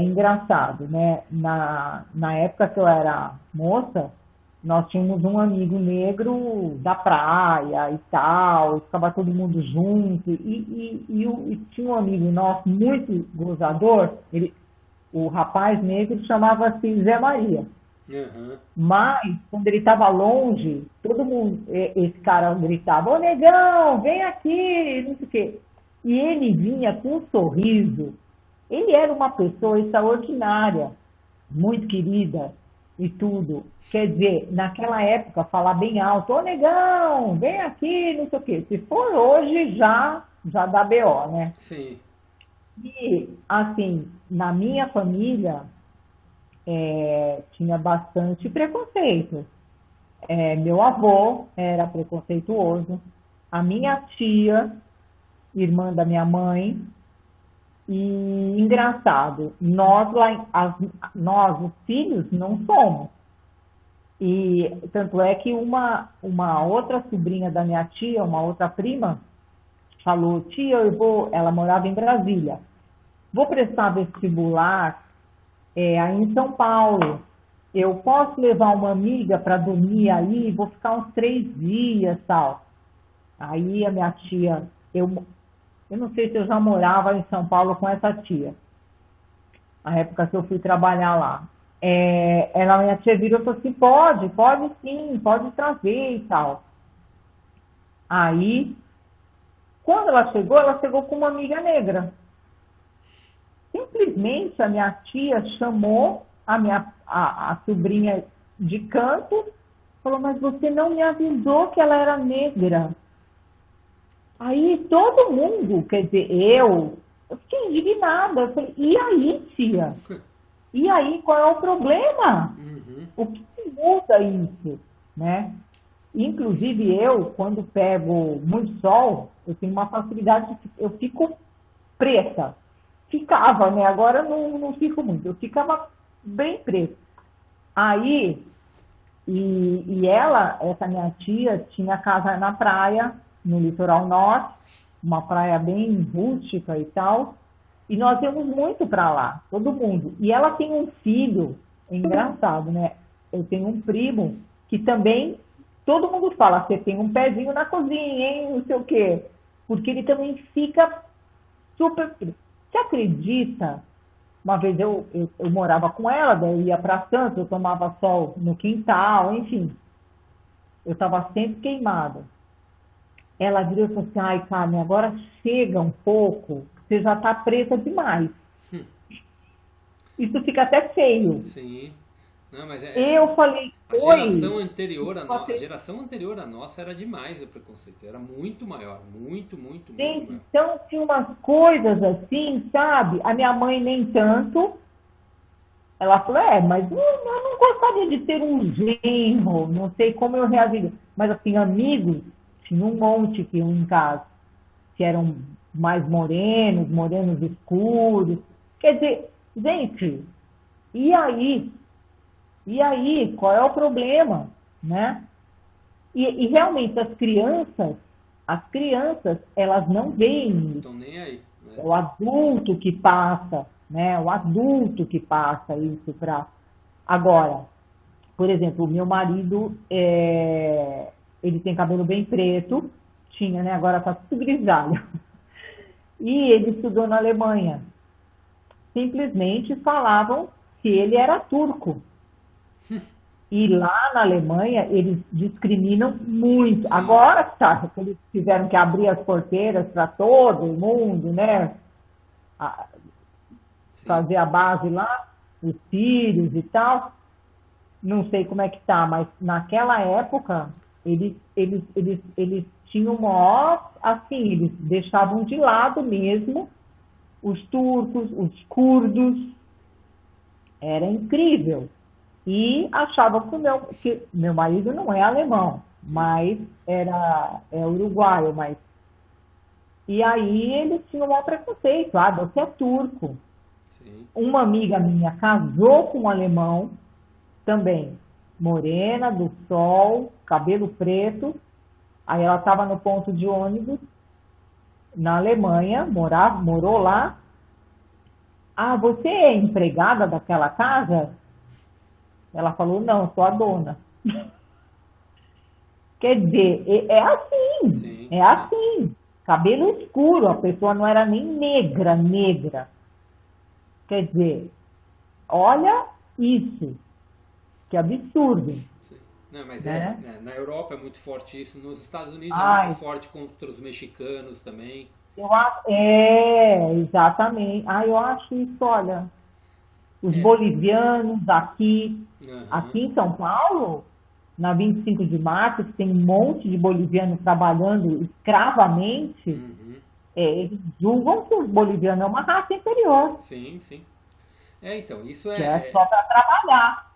engraçado, né? Na época que eu era moça, nós tínhamos um amigo negro da praia e tal, ficava todo mundo junto, e tinha um amigo nosso muito gozador, o rapaz negro chamava-se Zé Maria. Uhum. Mas, quando ele estava longe, todo mundo, esse cara gritava: ô negão, vem aqui, não sei o quê. E ele vinha com um sorriso. Ele era uma pessoa extraordinária, muito querida e tudo. Quer dizer, naquela época, falar bem alto: ô negão, vem aqui, não sei o quê. Se for hoje, já dá BO, né? Sim. E, assim, na minha família, tinha bastante preconceito. Meu avô era preconceituoso, a minha tia, irmã da minha mãe, e engraçado, nós, os filhos, não somos. E tanto é que uma outra sobrinha da minha tia, uma outra prima, falou: tia, ela morava em Brasília, vou prestar vestibular aí em São Paulo, eu posso levar uma amiga para dormir aí, vou ficar uns 3 dias, tal. Aí a minha tia, eu não sei se eu já morava em São Paulo com essa tia, na época que eu fui trabalhar lá. Minha tia virou e falou assim: pode sim, pode trazer e tal. Aí, quando ela chegou com uma amiga negra. Simplesmente a minha tia chamou a sobrinha de canto, falou: mas você não me avisou que ela era negra. Aí todo mundo, quer dizer, Eu fiquei indignada. Eu falei, e aí, tia? E aí, qual é o problema? Uhum. O que muda isso, né? Inclusive eu, quando pego muito sol, eu tenho uma facilidade, eu fico preta. Ficava, né? Agora não fico muito. Eu ficava bem preta. Aí, e ela, essa minha tia, tinha casa na praia, no litoral norte, uma praia bem rústica e tal. E nós íamos muito para lá, todo mundo. E ela tem um filho, é engraçado, né? Eu tenho um primo que também, todo mundo fala, você tem um pezinho na cozinha, hein? Não sei o quê. Porque ele também fica super. Você acredita? Uma vez eu morava com ela, daí eu ia para Santos, eu tomava sol no quintal, enfim. Eu estava sempre queimada. Ela virou e falou assim, ai, Carmen, agora chega um pouco, você já está preta demais. Isso fica até feio. Sim. Não, mas Eu falei, a geração anterior a geração anterior à nossa era demais o preconceito. Era muito maior. Muito Gente, maior. então tinha umas coisas assim, sabe? A minha mãe nem tanto. Ela falou, mas eu não gostaria de ter um genro, não sei como eu reagiria. Mas assim, amigos, tinha um monte que iam em casa, que eram mais morenos escuros. Quer dizer, gente, e aí? E aí, qual é o problema, né? E realmente as crianças, elas não veem isso. Estão nem aí. Né? É o adulto que passa, né? O adulto que passa isso para... Agora, por exemplo, o meu marido, ele tem cabelo bem preto, tinha, né? Agora tá tudo grisalho. E ele estudou na Alemanha. Simplesmente falavam que ele era turco. E lá na Alemanha, eles discriminam muito. Sim. Agora, tá, eles tiveram que abrir as porteiras para todo mundo, né? Fazer a base lá, os filhos e tal. Não sei como é que tá, mas naquela época, eles tinham maior, assim, eles deixavam de lado mesmo os turcos, os curdos. Era incrível. E achava que meu marido não é alemão, mas é uruguaio, mas... E aí eles tinham um maior preconceito, você é turco. Sim. Uma amiga minha casou com um alemão, também, morena, do sol, cabelo preto. Aí ela estava no ponto de ônibus, na Alemanha, morou lá. Você é empregada daquela casa? Ela falou, não, sou a dona. Quer dizer, é assim. Sim. É assim. Cabelo escuro, a pessoa não era nem negra. Quer dizer, olha isso. Que absurdo. Sim. Não, mas né? Na Europa é muito forte isso. Nos Estados Unidos é muito forte contra os mexicanos também. Exatamente. Eu acho isso, olha... Os bolivianos aqui em São Paulo, na 25 de março, que tem um monte de bolivianos trabalhando escravamente, eles julgam que os bolivianos é uma raça inferior. Sim. Então, isso Que é só para trabalhar.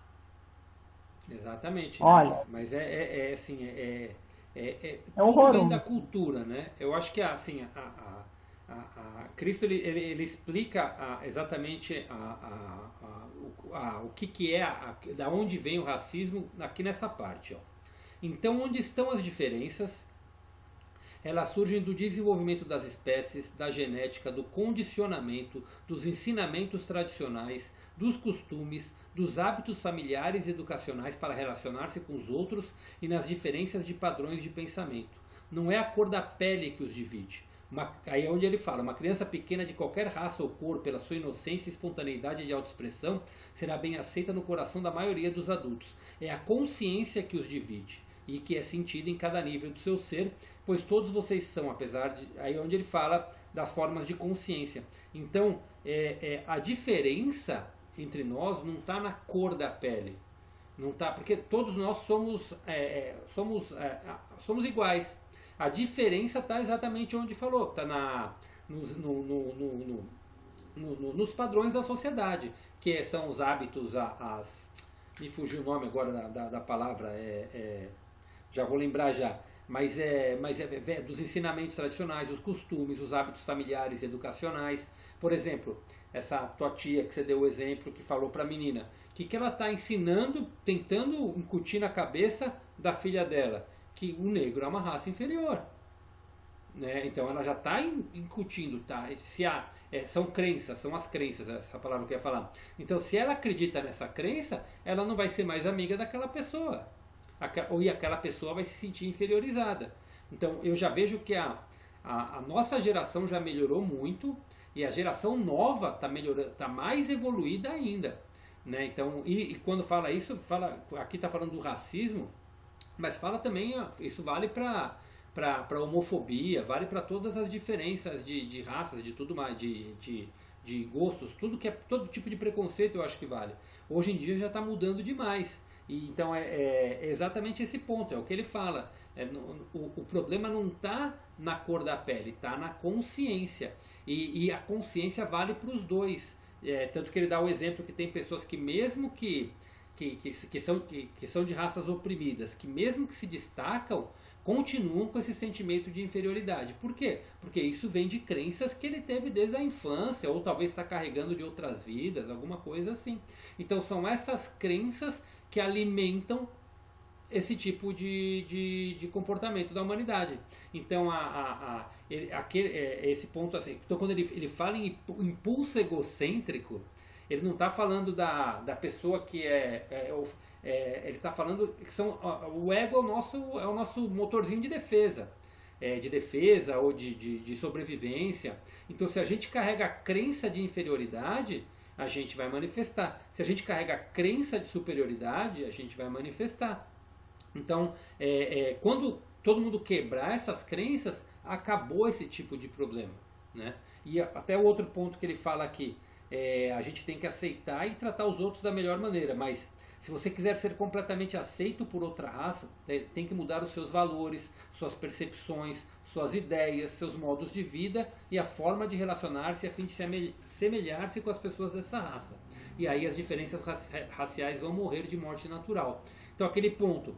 Exatamente. Olha. Mas assim, horroroso. Tudo vem da cultura, né? Eu acho que assim, Cristo ele explica exatamente o que é, da onde vem o racismo aqui nessa parte. Ó. Então, onde estão as diferenças? Elas surgem do desenvolvimento das espécies, da genética, do condicionamento, dos ensinamentos tradicionais, dos costumes, dos hábitos familiares e educacionais para relacionar-se com os outros e nas diferenças de padrões de pensamento. Não é a cor da pele que os divide. Aí é onde ele fala, uma criança pequena de qualquer raça ou cor, pela sua inocência e espontaneidade de autoexpressão, será bem aceita no coração da maioria dos adultos. É a consciência que os divide e que é sentida em cada nível do seu ser, pois todos vocês são, apesar de... Aí é onde ele fala das formas de consciência. Então, a diferença entre nós não está na cor da pele. Não tá, porque todos nós somos iguais. A diferença está exatamente onde falou, está nos padrões da sociedade, que são os hábitos, me fugiu o nome agora da palavra, já vou lembrar já, mas dos ensinamentos tradicionais, os costumes, os hábitos familiares, educacionais. Por exemplo, essa tua tia que você deu o exemplo, que falou para a menina, o que ela está ensinando, tentando incutir na cabeça da filha dela? Que o negro é uma raça inferior. Né? Então ela já está incutindo, tá? São crenças, são as crenças, essa palavra que eu ia falar. Então se ela acredita nessa crença, ela não vai ser mais amiga daquela pessoa. E aquela pessoa vai se sentir inferiorizada. Então eu já vejo que a nossa geração já melhorou muito e a geração nova está melhorando, está mais evoluída ainda. Né? Então, e quando fala isso, aqui está falando do racismo, mas fala também, isso vale para homofobia, vale para todas as diferenças de raças, de tudo mais, de gostos, todo tipo de preconceito eu acho que vale. Hoje em dia já está mudando demais. E, então é exatamente esse ponto, é o que ele fala. O problema não está na cor da pele, está na consciência. E a consciência vale para os dois. Tanto que ele dá o exemplo que tem pessoas que mesmo que são de raças oprimidas, que mesmo que se destacam, continuam com esse sentimento de inferioridade. Por quê? Porque isso vem de crenças que ele teve desde a infância, ou talvez está carregando de outras vidas, alguma coisa assim. Então são essas crenças que alimentam esse tipo de comportamento da humanidade. Então esse ponto assim, então quando ele fala em impulso egocêntrico, ele não está falando da pessoa que ele está falando que o ego é o nosso motorzinho de defesa. Ou de sobrevivência. Então se a gente carrega a crença de inferioridade, a gente vai manifestar. Se a gente carrega a crença de superioridade, a gente vai manifestar. Então, quando todo mundo quebrar essas crenças, acabou esse tipo de problema. Né? E até o outro ponto que ele fala aqui, a gente tem que aceitar e tratar os outros da melhor maneira, mas se você quiser ser completamente aceito por outra raça, tem que mudar os seus valores, suas percepções, suas ideias, seus modos de vida e a forma de relacionar-se a fim de semelhar-se com as pessoas dessa raça. E aí as diferenças raciais vão morrer de morte natural. Então aquele ponto,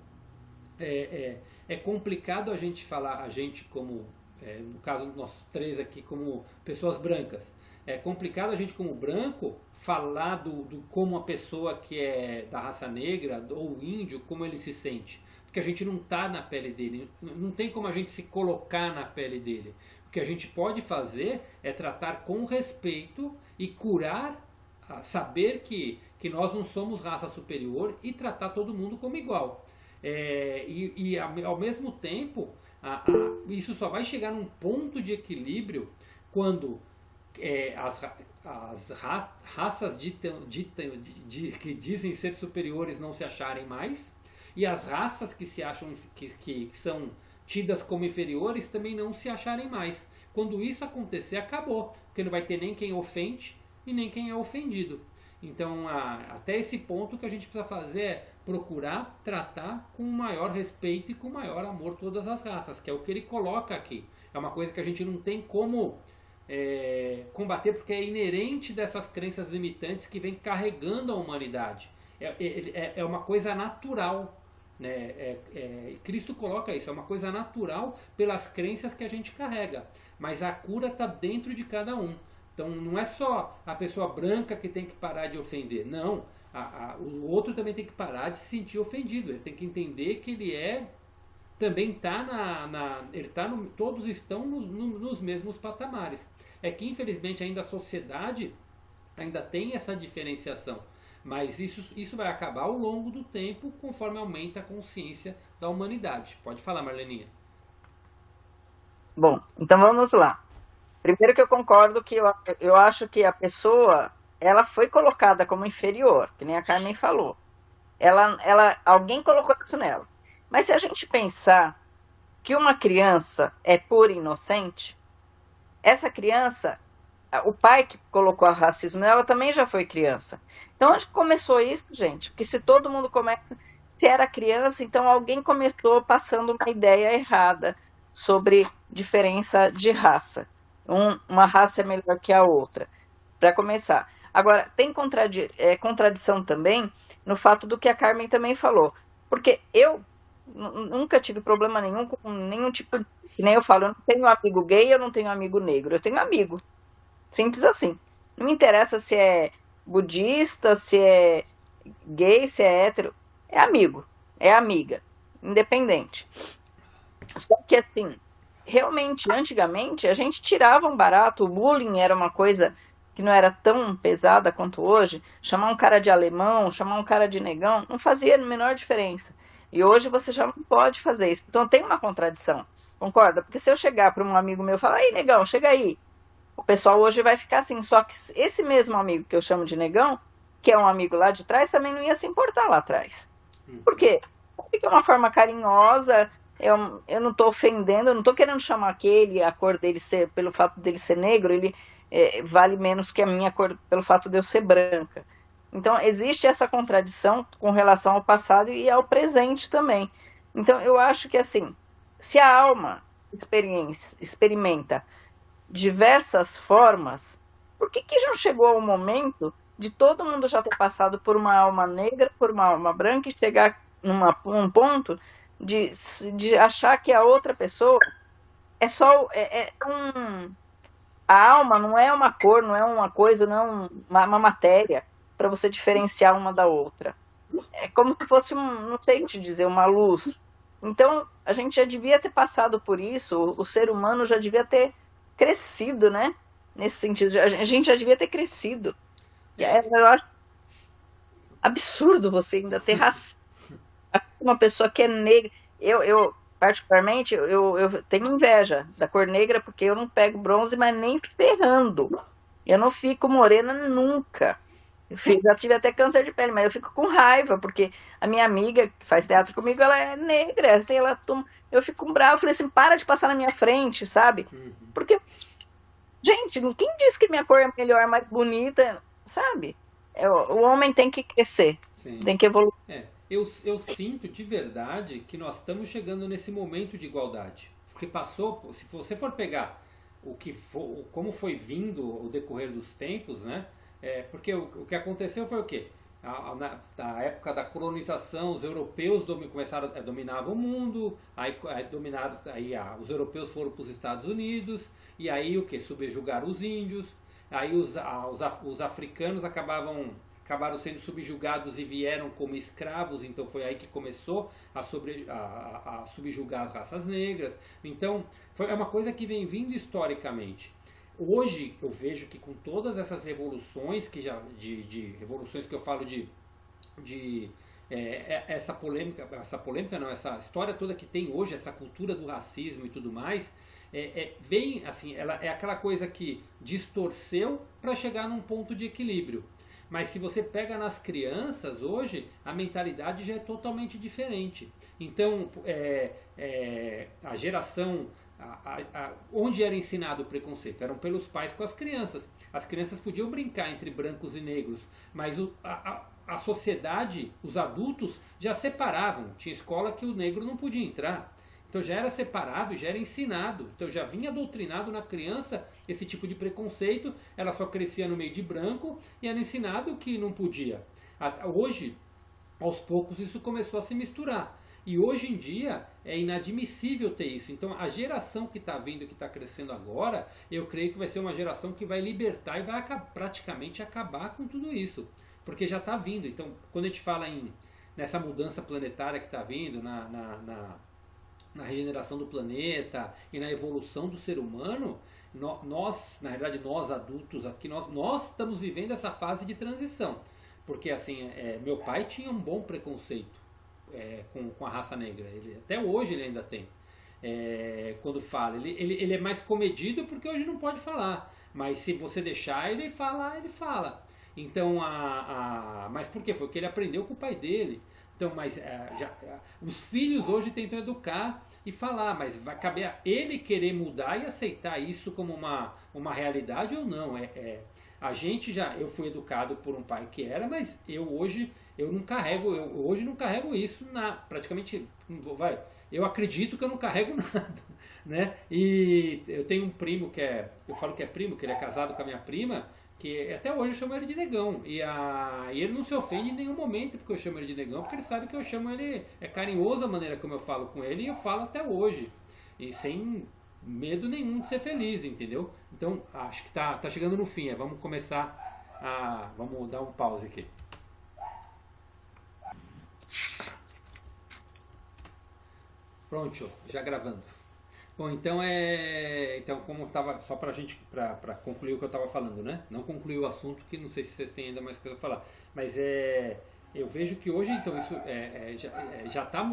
é complicado a gente falar, a gente como, no caso nós três aqui como pessoas brancas, é complicado a gente como branco falar do como a pessoa que é da raça negra ou índio, como ele se sente. Porque a gente não está na pele dele, não tem como a gente se colocar na pele dele. O que a gente pode fazer é tratar com respeito e curar, saber que nós não somos raça superior e tratar todo mundo como igual. Ao mesmo tempo, isso só vai chegar num ponto de equilíbrio quando as raças que dizem ser superiores não se acharem mais, e as raças que se acham que são tidas como inferiores também não se acharem mais. Quando isso acontecer, acabou, porque não vai ter nem quem ofende e nem quem é ofendido. Então, até esse ponto que a gente precisa fazer é procurar tratar com maior respeito e com maior amor todas as raças, que é o que ele coloca aqui. É uma coisa que a gente não tem como combater, porque é inerente dessas crenças limitantes que vem carregando a humanidade. É uma coisa natural. Né? Cristo coloca isso, é uma coisa natural pelas crenças que a gente carrega. Mas a cura está dentro de cada um. Então não é só a pessoa branca que tem que parar de ofender. Não, o outro também tem que parar de se sentir ofendido. Ele tem que entender que ele também está todos estão nos mesmos patamares. É que infelizmente ainda a sociedade ainda tem essa diferenciação. Mas isso vai acabar ao longo do tempo, conforme aumenta a consciência da humanidade. Pode falar, Marleninha. Bom, então vamos lá. Primeiro que eu concordo que eu acho que a pessoa, ela foi colocada como inferior, que nem a Carmen falou. Alguém colocou isso nela. Mas se a gente pensar que uma criança é pura e inocente, essa criança, o pai que colocou o racismo nela também já foi criança. Então onde começou isso, gente? Porque se todo mundo se era criança, então alguém começou passando uma ideia errada sobre diferença de raça. uma raça é melhor que a outra, para começar. Agora, tem contradição também no fato do que a Carmen também falou, porque eu nunca tive problema nenhum com nenhum tipo de... Que nem eu falo, eu não tenho amigo gay, eu não tenho amigo negro, eu tenho amigo. Simples assim. Não me interessa se é budista, se é gay, se é hétero. É amigo, é amiga, independente. Só que assim, realmente, antigamente, a gente tirava um barato, o bullying era uma coisa que não era tão pesada quanto hoje. Chamar um cara de alemão, chamar um cara de negão, não fazia a menor diferença. E hoje você já não pode fazer isso. Então tem uma contradição, concorda? Porque se eu chegar para um amigo meu e falar, aí, negão, chega aí. O pessoal hoje vai ficar assim, só que esse mesmo amigo que eu chamo de negão, que é um amigo lá de trás, também não ia se importar lá atrás. Por quê? Porque é uma forma carinhosa, eu não estou ofendendo, eu não estou querendo chamar aquele, a cor dele ser, pelo fato dele ser negro, ele vale menos que a minha cor pelo fato de eu ser branca. Então, existe essa contradição com relação ao passado e ao presente também. Então, eu acho que, assim, se a alma experimenta diversas formas, por que não chegou ao momento de todo mundo já ter passado por uma alma negra, por uma alma branca e chegar num ponto de achar que a outra pessoa é só a alma não é uma cor, não é uma coisa, não é uma matéria para você diferenciar uma da outra. É como se fosse não sei te dizer, uma luz. Então, a gente já devia ter passado por isso, o ser humano já devia ter crescido, né? Nesse sentido, a gente já devia ter crescido. Eu acho absurdo você ainda ter uma pessoa que é negra. Eu particularmente, eu tenho inveja da cor negra porque eu não pego bronze, mas nem ferrando. Eu não fico morena nunca. Já tive até câncer de pele, mas eu fico com raiva, porque a minha amiga que faz teatro comigo, ela é negra, assim, eu fico com brava, eu falei assim, para de passar na minha frente, sabe? Porque, gente, quem disse que minha cor é melhor, mais bonita, sabe? O homem tem que crescer, Sim. Tem que evoluir. Eu sinto de verdade que nós estamos chegando nesse momento de igualdade. Porque passou, se você for pegar como foi vindo o decorrer dos tempos, né? Porque o que aconteceu foi o quê? Na época da colonização, os europeus dominavam o mundo, os europeus foram para os Estados Unidos, e aí o que? Subjugaram os índios, aí os africanos acabaram sendo subjugados e vieram como escravos, então foi aí que começou a subjugar as raças negras. Então, é uma coisa que vem vindo historicamente. Hoje eu vejo que com todas essas revoluções, de revoluções que eu falo essa polêmica não, essa história toda que tem hoje, essa cultura do racismo e tudo mais, vem assim, ela é aquela coisa que distorceu para chegar num ponto de equilíbrio. Mas se você pega nas crianças hoje, a mentalidade já é totalmente diferente. Então, a geração, onde era ensinado o preconceito? Eram pelos pais com as crianças. As crianças podiam brincar entre brancos e negros, mas a sociedade, os adultos, já separavam. Tinha escola que o negro não podia entrar. Então já era separado, já era ensinado. Então já vinha doutrinado na criança esse tipo de preconceito. Ela só crescia no meio de branco e era ensinado que não podia. Hoje, aos poucos, isso começou a se misturar. E hoje em dia é inadmissível ter isso. Então a geração que está vindo, que está crescendo agora, eu creio que vai ser uma geração que vai libertar e vai praticamente acabar com tudo isso. Porque já está vindo. Então quando a gente fala nessa mudança planetária que está vindo, na regeneração do planeta e na evolução do ser humano, nós, na realidade, nós adultos aqui, nós estamos vivendo essa fase de transição. Porque assim, meu pai tinha um bom preconceito com a raça negra. Até hoje ele ainda tem. Quando fala, ele é mais comedido porque hoje não pode falar. Mas se você deixar ele falar, ele fala. Então, mas por quê? Foi o que ele aprendeu com o pai dele. Então, os filhos hoje tentam educar e falar, mas vai caber a ele querer mudar e aceitar isso como uma realidade ou não. Eu fui educado por um pai que era, mas hoje não carrego isso praticamente, eu acredito que eu não carrego nada. né? E eu tenho um primo eu falo que é primo, que ele é casado com a minha prima, que até hoje eu chamo ele de negão. E ele não se ofende em nenhum momento porque eu chamo ele de negão, porque ele sabe que eu chamo ele, é carinhoso a maneira como eu falo com ele, e eu falo até hoje. E sem medo nenhum de ser feliz, entendeu? Então, acho que tá chegando no fim. Vamos começar vamos dar um pause aqui. Pronto, já gravando. Bom, então como estava só para concluir o que eu estava falando, né? Não concluir o assunto, que não sei se vocês têm ainda mais coisa para falar, mas eu vejo que hoje então isso já tá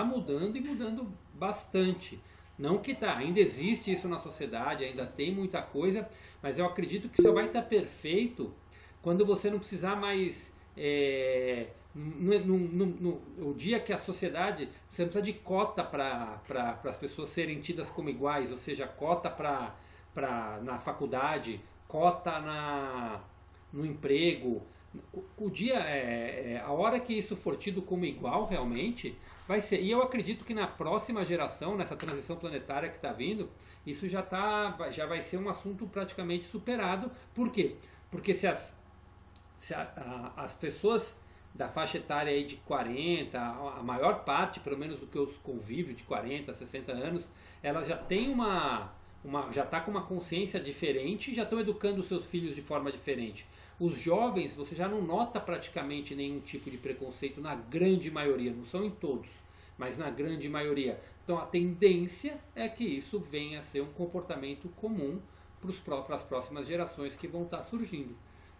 mudando, e mudando bastante. Não que ainda existe isso na sociedade, ainda tem muita coisa, mas eu acredito que só vai estar perfeito quando você não precisar mais o dia que a sociedade, você não precisa de cota para as pessoas serem tidas como iguais, ou seja, cota na faculdade, cota no emprego. O dia, a hora que isso for tido como igual realmente, vai ser. E eu acredito que na próxima geração, nessa transição planetária que está vindo, isso já vai ser um assunto praticamente superado. Por quê? Porque se as pessoas da faixa etária aí de 40, a maior parte, pelo menos do que eu convivo, de 40, 60 anos, ela já tem já está com uma consciência diferente, já estão educando os seus filhos de forma diferente. Os jovens, você já não nota praticamente nenhum tipo de preconceito na grande maioria, não são em todos, mas na grande maioria. Então a tendência é que isso venha a ser um comportamento comum para as próximas gerações que vão estar surgindo.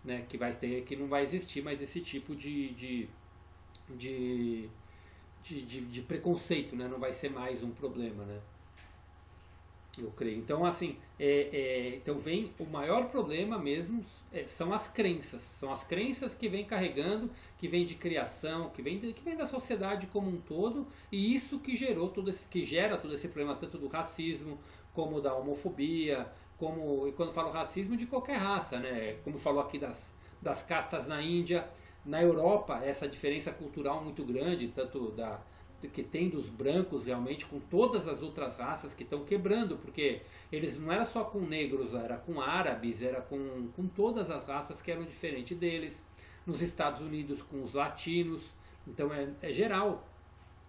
Né, que não vai existir mais esse tipo de preconceito, né, não vai ser mais um problema, né, eu creio. Então, assim, então vem o maior problema mesmo, são as crenças que vem carregando, que vem de criação, que vem da sociedade como um todo, e isso que gera todo esse problema, tanto do racismo como da homofobia. E quando falo racismo, de qualquer raça, né? Como falou aqui das castas na Índia, na Europa, essa diferença cultural muito grande, tanto que tem dos brancos realmente com todas as outras raças que estão quebrando, porque eles não era só com negros, era com árabes, era com todas as raças que eram diferentes deles. Nos Estados Unidos, com os latinos, então é geral,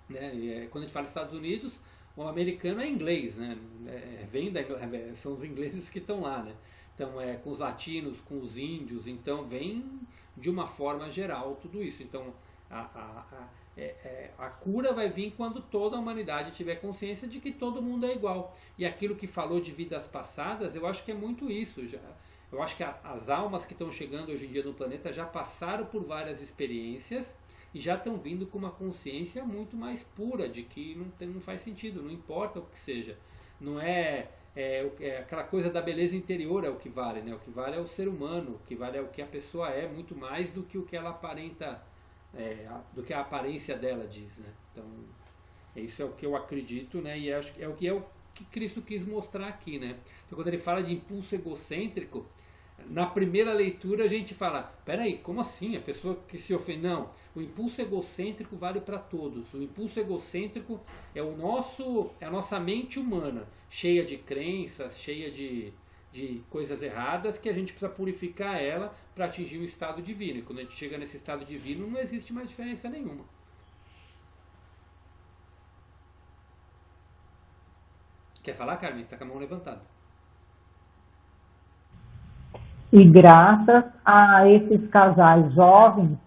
né? Quando a gente fala Estados Unidos, o americano é inglês, né? São os ingleses que estão lá, né? Então com os latinos, com os índios, então vem de uma forma geral tudo isso. Então a cura vai vir quando toda a humanidade tiver consciência de que todo mundo é igual. E aquilo que falou de vidas passadas, eu acho que é muito isso. Eu acho que as almas que estão chegando hoje em dia no planeta já passaram por várias experiências e já estão vindo com uma consciência muito mais pura de que não faz sentido, não importa o que seja. Não é aquela coisa da beleza interior é o que vale, né? O que vale é o ser humano, o que vale é o que a pessoa é, muito mais do que o que ela aparenta, do que a aparência dela diz, né? Então, isso é o que eu acredito, né? E acho que é o que Cristo quis mostrar aqui, né? Então, quando ele fala de impulso egocêntrico, na primeira leitura a gente fala, peraí, como assim? A pessoa que se ofende? Não, o impulso egocêntrico vale para todos. O impulso egocêntrico é a nossa mente humana, cheia de crenças, cheia de coisas erradas, que a gente precisa purificar ela para atingir o estado divino. E quando a gente chega nesse estado divino, não existe mais diferença nenhuma. Quer falar, Carmen? Está com a mão levantada. E graças a esses casais jovens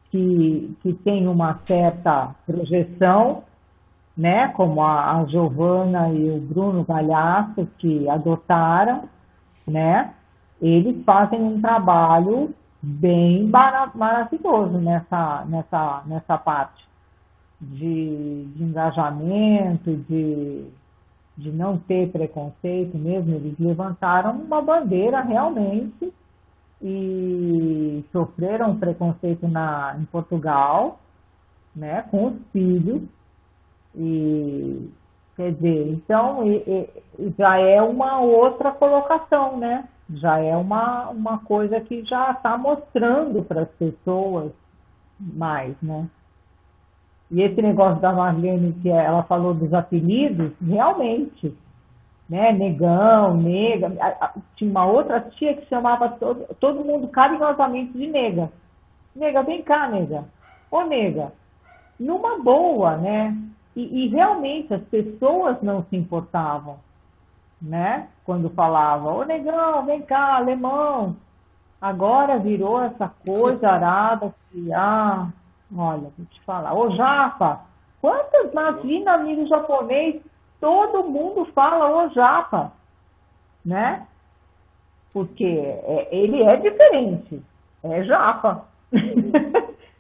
que têm uma certa projeção, né, como a Giovana e o Bruno Galhaço, que adotaram, né, eles fazem um trabalho bem maravilhoso nessa parte de engajamento, de não ter preconceito mesmo. Eles levantaram uma bandeira realmente e sofreram preconceito em Portugal, né, com os filhos. E quer dizer, então já é uma outra colocação, né? Já é uma coisa que já está mostrando para as pessoas mais, né? E esse negócio da Marlene, que ela falou dos apelidos, realmente, né? Negão, nega. Tinha uma outra tia que chamava todo mundo carinhosamente de nega. Nega, vem cá, nega. Ô, nega. Numa boa, né? E realmente as pessoas não se importavam, né? Quando falavam, ô, negão, vem cá, alemão. Agora virou essa coisa arada que, olha, vou te falar. Ô, Japa, quantas imagina amigo japonês, todo mundo fala ô Japa, né? Porque ele é diferente, é Japa.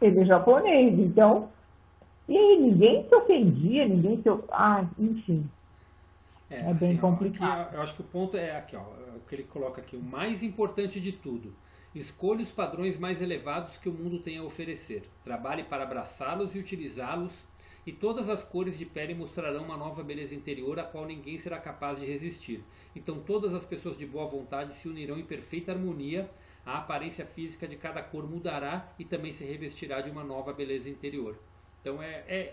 Ele é japonês, então. E aí, ninguém se ofendia, ninguém se. Enfim. É bem assim, complicado. Aqui, eu acho que o ponto é aqui, ó, o que ele coloca aqui, o mais importante de tudo. Escolha os padrões mais elevados que o mundo tem a oferecer. Trabalhe para abraçá-los e utilizá-los, e todas as cores de pele mostrarão uma nova beleza interior a qual ninguém será capaz de resistir. Então todas as pessoas de boa vontade se unirão em perfeita harmonia, a aparência física de cada cor mudará e também se revestirá de uma nova beleza interior. Então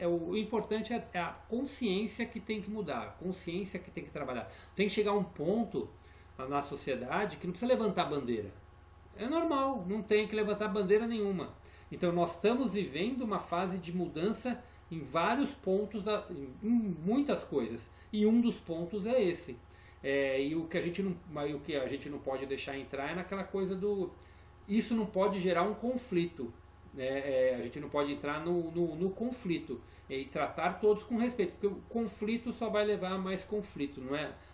o importante é a consciência que tem que mudar, a consciência que tem que trabalhar. Tem que chegar a um ponto na sociedade que não precisa levantar bandeira. É normal, não tem que levantar bandeira nenhuma. Então nós estamos vivendo uma fase de mudança em vários pontos, em muitas coisas. E um dos pontos é esse. E o que a gente não pode deixar entrar é naquela coisa do... Isso não pode gerar um conflito. A gente não pode entrar no conflito. E tratar todos com respeito. Porque o conflito só vai levar a mais conflito.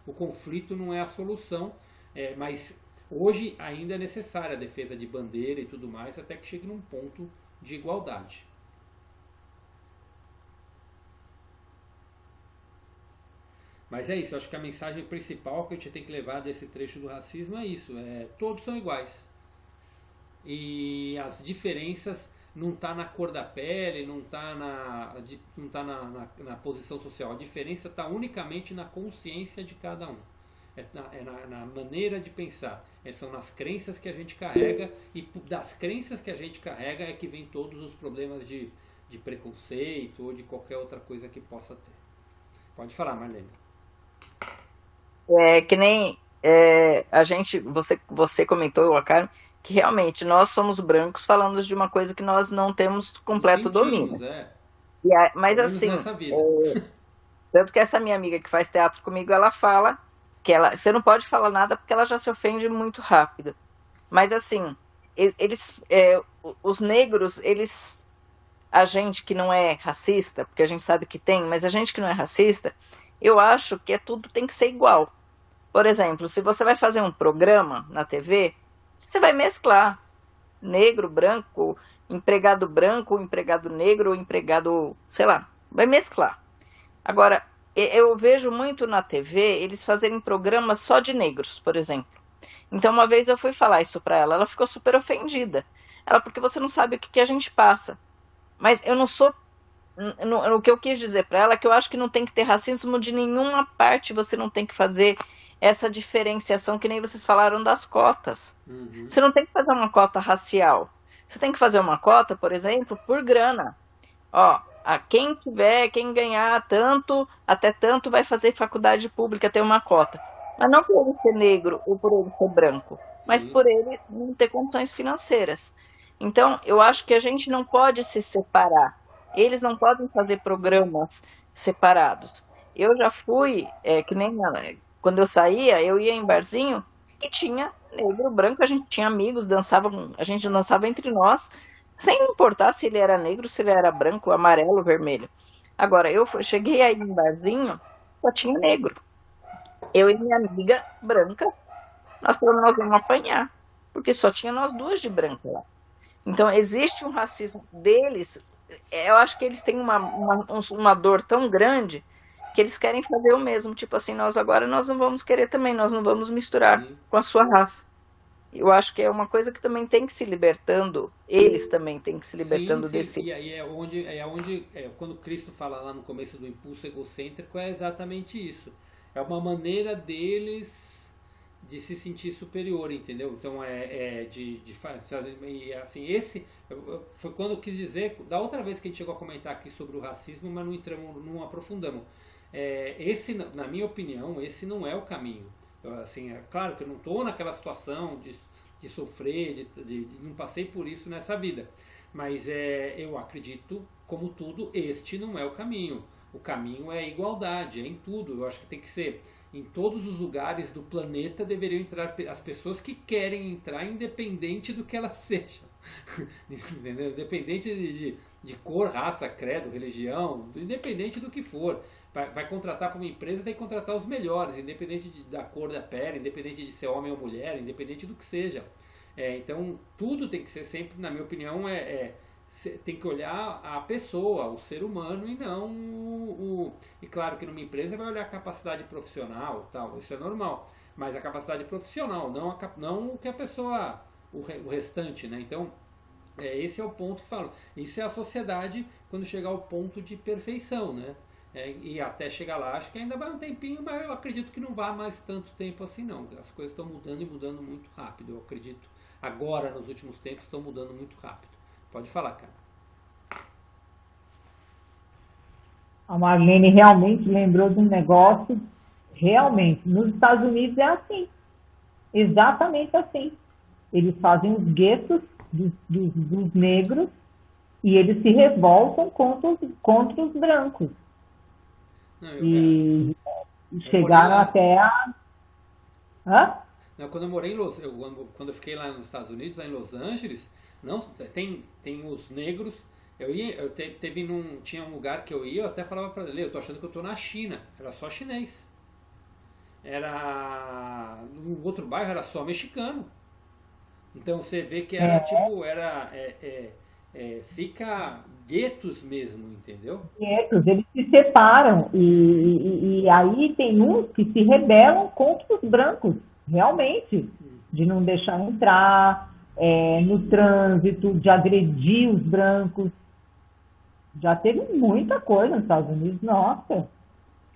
O conflito não é a solução, mas... Hoje ainda é necessária a defesa de bandeira e tudo mais, até que chegue num ponto de igualdade. Mas é isso, eu acho que a mensagem principal que a gente tem que levar desse trecho do racismo é isso, todos são iguais. E as diferenças não está na cor da pele, não está na posição social, a diferença está unicamente na consciência de cada um. Na maneira de pensar, são nas crenças que a gente carrega, e das crenças que a gente carrega é que vem todos os problemas de preconceito ou de qualquer outra coisa que possa ter. Pode falar, Marlene. Que nem você comentou, Carmen, que realmente nós somos brancos falando de uma coisa que nós não temos completo domínio. Mas assim, tanto que essa minha amiga que faz teatro comigo, ela fala que você não pode falar nada porque ela já se ofende muito rápido. Mas assim, os negros, a gente que não é racista, porque a gente sabe que tem, mas a gente que não é racista, eu acho que tudo tem que ser igual. Por exemplo, se você vai fazer um programa na TV, você vai mesclar negro, branco, empregado negro, empregado, sei lá, vai mesclar. Agora, eu vejo muito na TV eles fazerem programas só de negros, por exemplo. Então, uma vez eu fui falar isso para ela, ela ficou super ofendida. Porque você não sabe o que a gente passa. Mas eu não sou... O que eu quis dizer para ela é que eu acho que não tem que ter racismo de nenhuma parte, você não tem que fazer essa diferenciação que nem vocês falaram das cotas. Uhum. Você não tem que fazer uma cota racial. Você tem que fazer uma cota, por exemplo, por grana. Quem ganhar tanto, até tanto, vai fazer faculdade pública, ter uma cota. Mas não por ele ser negro ou por ele ser branco, mas por ele não ter condições financeiras. Então, eu acho que a gente não pode se separar. Eles não podem fazer programas separados. Eu já fui, que nem quando eu saía, eu ia em barzinho e tinha negro, branco, a gente tinha amigos, a gente dançava entre nós, sem importar se ele era negro, se ele era branco, amarelo, vermelho. Agora, eu cheguei aí em barzinho, só tinha negro. Eu e minha amiga branca, nós vamos apanhar, porque só tinha nós duas de branco lá. Então, existe um racismo deles. Eu acho que eles têm uma dor tão grande que eles querem fazer o mesmo. Tipo assim, nós não vamos querer também, nós não vamos misturar com a sua raça. Eu acho que é uma coisa que também tem que se libertando, eles também têm que se libertando desse... E aí quando Cristo fala lá no começo do impulso egocêntrico, é exatamente isso. É uma maneira deles de se sentir superior, entendeu? Então assim, foi quando eu quis dizer, da outra vez que a gente chegou a comentar aqui sobre o racismo, mas não entramos, não aprofundamos. Esse, na minha opinião, esse não é o caminho. Assim, é claro que eu não estou naquela situação de sofrer, não passei por isso nessa vida, mas eu acredito, como tudo, este não é o caminho. O caminho é a igualdade, é em tudo. Eu acho que tem que ser em todos os lugares do planeta, deveriam entrar as pessoas que querem entrar, independente do que elas sejam. Entendeu? Independente de cor, raça, credo, religião, independente do que for. Vai contratar para uma empresa, tem que contratar os melhores, independente da cor da pele, independente de ser homem ou mulher, independente do que seja. Então, tudo tem que ser sempre, na minha opinião, tem que olhar a pessoa, o ser humano, e não E claro que numa empresa vai olhar a capacidade profissional, tal, isso é normal, mas a capacidade profissional, não o que a pessoa, o restante, né? Então, esse é o ponto que falo. Isso é a sociedade quando chegar ao ponto de perfeição, né? E até chegar lá, acho que ainda vai um tempinho, mas eu acredito que não vai mais tanto tempo assim, não. As coisas estão mudando e mudando muito rápido, eu acredito. Agora, nos últimos tempos, estão mudando muito rápido. Pode falar, cara. A Marlene realmente lembrou de um negócio, realmente. Nos Estados Unidos é assim, exatamente assim. Eles fazem os guetos dos negros e eles se revoltam contra os brancos. Não, chegaram até a... Hã? Não, quando eu morei quando eu fiquei lá nos Estados Unidos, lá em Los Angeles, não, tem os negros. Tinha um lugar que eu ia, eu até falava pra ele, eu tô achando que eu tô na China, era só chinês. No outro bairro era só mexicano. Então você vê que fica guetos mesmo, entendeu? Guetos, eles se separam e aí tem uns que se rebelam contra os brancos, realmente, de não deixar entrar no trânsito, de agredir os brancos. Já teve muita coisa nos Estados Unidos, nossa.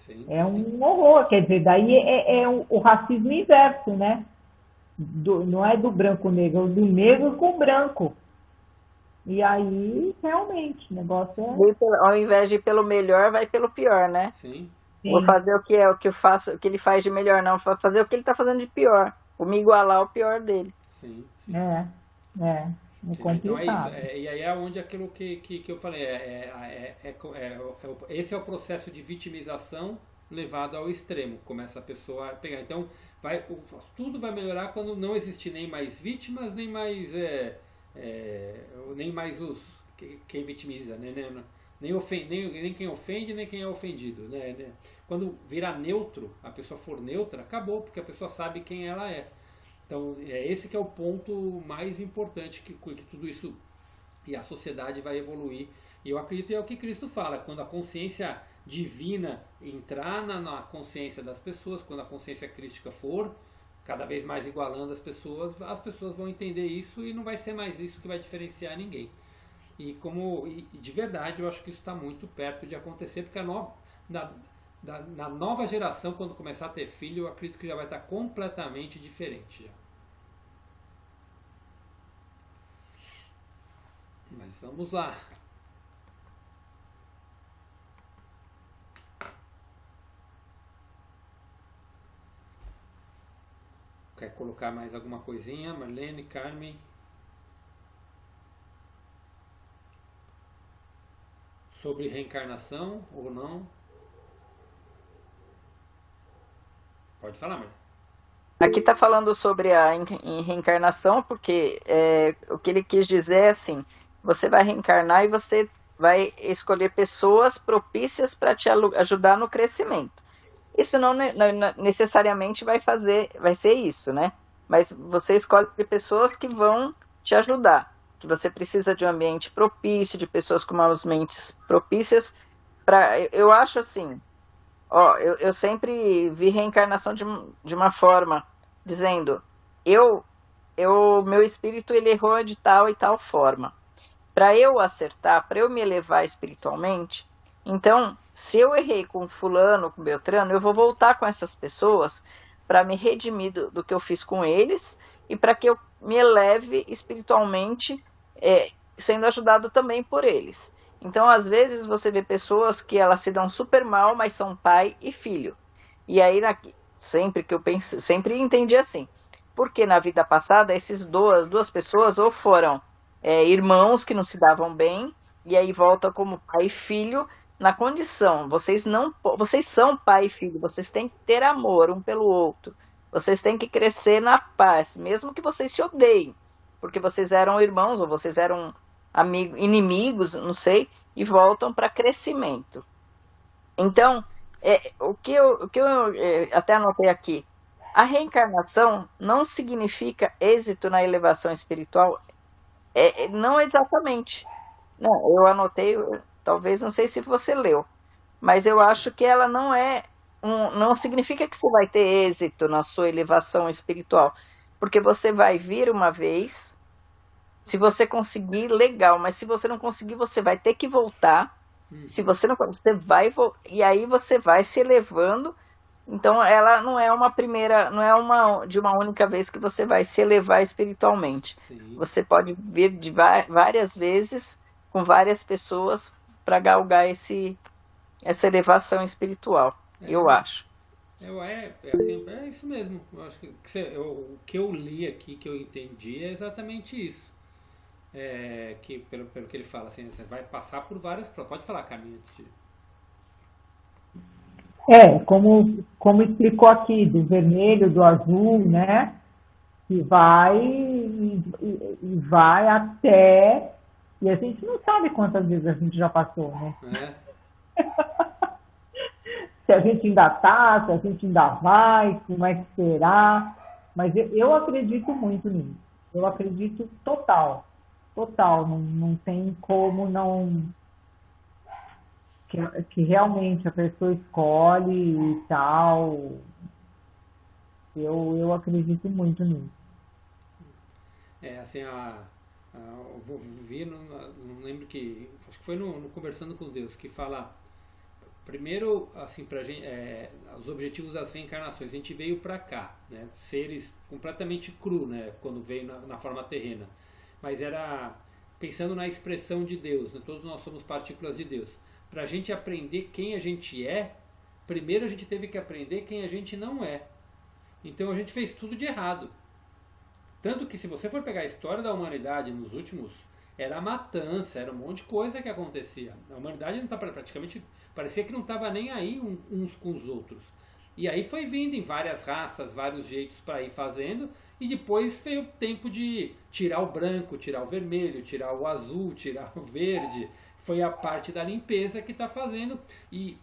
Sim. É um horror, quer dizer, daí o racismo inverso, né? Não é do branco-negro, é do negro com branco. E aí, realmente, o negócio Ao invés de ir pelo melhor, vai pelo pior, né? Sim. Vou fazer o que ele faz de melhor, não. Vou fazer o que ele está fazendo de pior. Vou me igualar ao pior dele. Sim. É complicado. Então é isso. E aí é onde aquilo que eu falei, esse é o processo de vitimização levado ao extremo. Começa a pessoa a pegar. Então, tudo vai melhorar quando não existir nem mais vítimas, nem mais quem vitimiza, né? Nem quem ofende, nem quem é ofendido, né? Quando virar neutro, a pessoa for neutra, acabou, porque a pessoa sabe quem ela é. Então, esse que é o ponto mais importante que tudo isso e a sociedade vai evoluir. E eu acredito que é o que Cristo fala, quando a consciência divina entrar na consciência das pessoas, quando a consciência crística for cada vez mais igualando as pessoas vão entender isso e não vai ser mais isso que vai diferenciar ninguém. E de verdade eu acho que isso está muito perto de acontecer, porque na nova geração, quando começar a ter filho, eu acredito que já vai estar completamente diferente já. Mas vamos lá. Quer colocar mais alguma coisinha? Marlene, Carmen? Sobre reencarnação ou não? Pode falar, Marlene. Aqui está falando sobre a reencarnação, porque o que ele quis dizer é assim, você vai reencarnar e você vai escolher pessoas propícias para te ajudar no crescimento. Isso não necessariamente vai ser isso, né? Mas você escolhe pessoas que vão te ajudar, que você precisa de um ambiente propício, de pessoas com umas mentes propícias. Eu acho assim, eu sempre vi reencarnação de uma forma, dizendo, meu espírito ele errou de tal e tal forma. Para eu acertar, para eu me elevar espiritualmente, então, se eu errei com fulano, com Beltrano, eu vou voltar com essas pessoas para me redimir do que eu fiz com eles e para que eu me eleve espiritualmente, sendo ajudado também por eles. Então, às vezes, você vê pessoas que elas se dão super mal, mas são pai e filho. E aí, sempre que eu penso, sempre entendi assim. Porque na vida passada, essas duas pessoas ou foram irmãos que não se davam bem, e aí volta como pai e filho na condição. Vocês são pai e filho, vocês têm que ter amor um pelo outro. Vocês têm que crescer na paz, mesmo que vocês se odeiem, porque vocês eram irmãos ou vocês eram inimigos, não sei, e voltam para crescimento. Então, o que eu até anotei aqui, a reencarnação não significa êxito na elevação espiritual, não exatamente. Não, eu anotei, talvez, não sei se você leu, mas eu acho que ela não significa que você vai ter êxito na sua elevação espiritual, porque você vai vir uma vez, se você conseguir, legal, mas se você não conseguir, você vai ter que voltar. Se você não, você vai, e aí você vai se elevando. Então ela não é de uma única vez que você vai se elevar espiritualmente. Sim. Você pode vir de várias vezes com várias pessoas para galgar essa elevação espiritual, eu acho. É isso mesmo. Eu acho que o que eu li aqui, que eu entendi, é exatamente isso. Que pelo que ele fala, assim, você vai passar por várias. Pode falar, Carminha. Como explicou aqui, do vermelho, do azul, né? Que vai até. E a gente não sabe quantas vezes a gente já passou, né? Se a gente ainda tá, se a gente ainda vai, como é que será. Mas eu acredito muito nisso. Eu acredito total. Não tem como não. Que realmente a pessoa escolhe e tal. Eu acredito muito nisso. Assim, eu vou ver, não lembro que. Acho que foi no Conversando com Deus, que fala. Primeiro, assim, pra gente, os objetivos das reencarnações. A gente veio pra cá, né? Seres completamente cru, né? Quando veio na forma terrena. Mas era pensando na expressão de Deus, né? Todos nós somos partículas de Deus. Para a gente aprender quem a gente primeiro a gente teve que aprender quem a gente não é. Então a gente fez tudo de errado. Tanto que se você for pegar a história da humanidade nos últimos, era matança, era um monte de coisa que acontecia. A humanidade não tá, praticamente parecia que não estava nem aí uns com os outros. E aí foi vindo em várias raças, vários jeitos para ir fazendo, e depois veio o tempo de tirar o branco, tirar o vermelho, tirar o azul, tirar o verde. Foi a parte da limpeza que está fazendo. E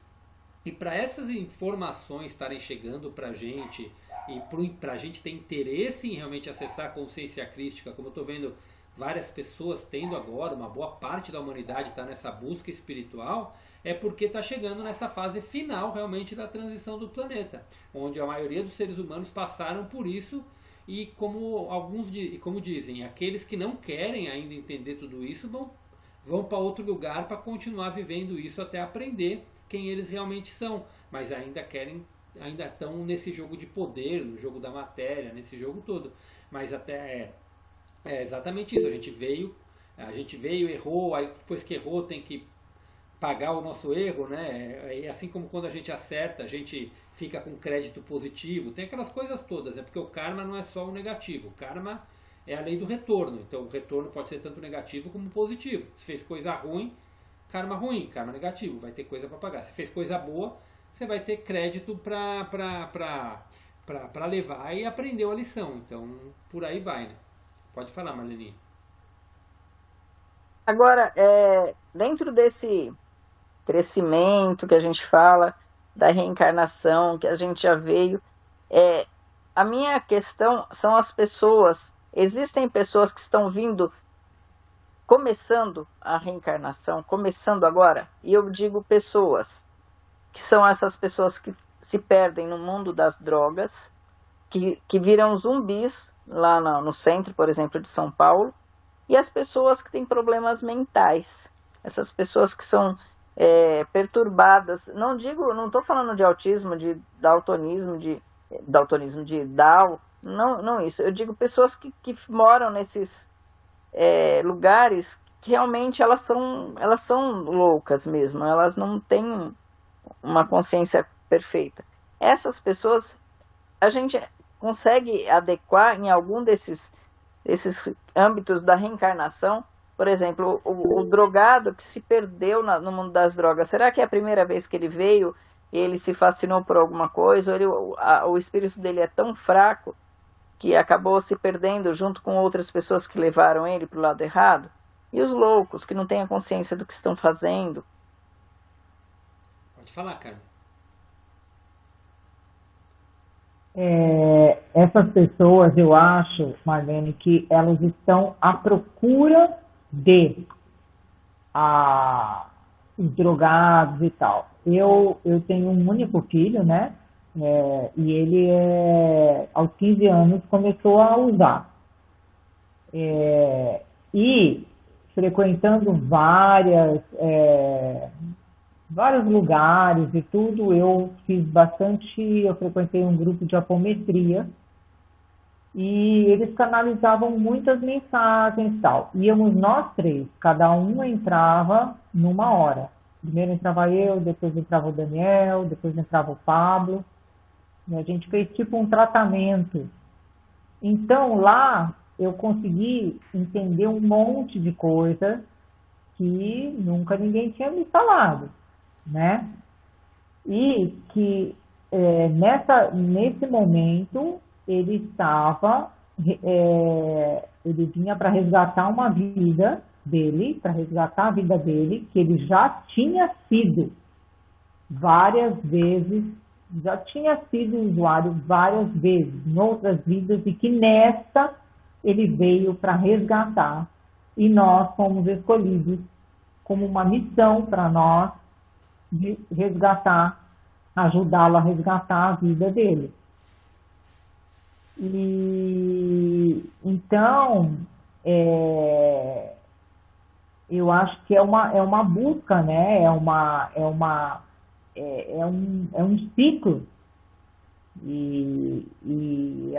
para essas informações estarem chegando para a gente, e para a gente ter interesse em realmente acessar a consciência crística, como eu estou vendo várias pessoas tendo agora, uma boa parte da humanidade está nessa busca espiritual, é porque está chegando nessa fase final realmente da transição do planeta, onde a maioria dos seres humanos passaram por isso, e como dizem, aqueles que não querem ainda entender tudo isso vão para outro lugar para continuar vivendo isso até aprender quem eles realmente são, mas ainda estão nesse jogo de poder, no jogo da matéria, nesse jogo todo. Mas até é exatamente isso, a gente veio, errou, aí depois que errou tem que pagar o nosso erro, né? É assim como quando a gente acerta, a gente fica com crédito positivo, tem aquelas coisas todas, porque o karma não é só o negativo, o karma é a lei do retorno, então o retorno pode ser tanto negativo como positivo. Se fez coisa ruim, karma negativo, vai ter coisa para pagar. Se fez coisa boa, você vai ter crédito para levar e aprendeu a lição, então por aí vai, né? Pode falar, Marlene. Agora, dentro desse crescimento que a gente fala, da reencarnação, que a gente já veio, a minha questão são as pessoas. Existem pessoas que estão vindo, começando a reencarnação, começando agora, e eu digo pessoas, que são essas pessoas que se perdem no mundo das drogas, que viram zumbis lá no centro, por exemplo, de São Paulo, e as pessoas que têm problemas mentais, essas pessoas que são perturbadas, não estou falando de autismo, de daltonismo, daltonismo de Down, não isso. Eu digo pessoas que moram nesses lugares que realmente elas são loucas mesmo, elas não têm uma consciência perfeita. Essas pessoas, a gente consegue adequar em algum desses âmbitos da reencarnação. Por exemplo, o drogado que se perdeu no mundo das drogas, será que é a primeira vez que ele veio e ele se fascinou por alguma coisa, ou o espírito dele é tão fraco que acabou se perdendo junto com outras pessoas que levaram ele para o lado errado? E os loucos, que não têm a consciência do que estão fazendo? Pode falar, cara. Essas pessoas, eu acho, Marlene, que elas estão à procura de os drogados e tal. Eu tenho um único filho, né? E ele, aos 15 anos, começou a usar. E frequentando vários lugares e tudo, eu frequentei um grupo de apometria e eles canalizavam muitas mensagens e tal. Íamos nós três, cada um entrava numa hora. Primeiro entrava eu, depois entrava o Daniel, depois entrava o Pablo. E a gente fez tipo um tratamento. Então lá eu consegui entender um monte de coisa que nunca ninguém tinha me falado, né? E que nesse momento ele vinha para resgatar uma vida dele, para resgatar a vida dele, que ele já tinha sido várias vezes, já tinha sido usuário várias vezes, em outras vidas, e que nesta ele veio para resgatar. E nós fomos escolhidos como uma missão para nós de resgatar, ajudá-lo a resgatar a vida dele. E então, eu acho que é uma busca, né? É um ciclo. E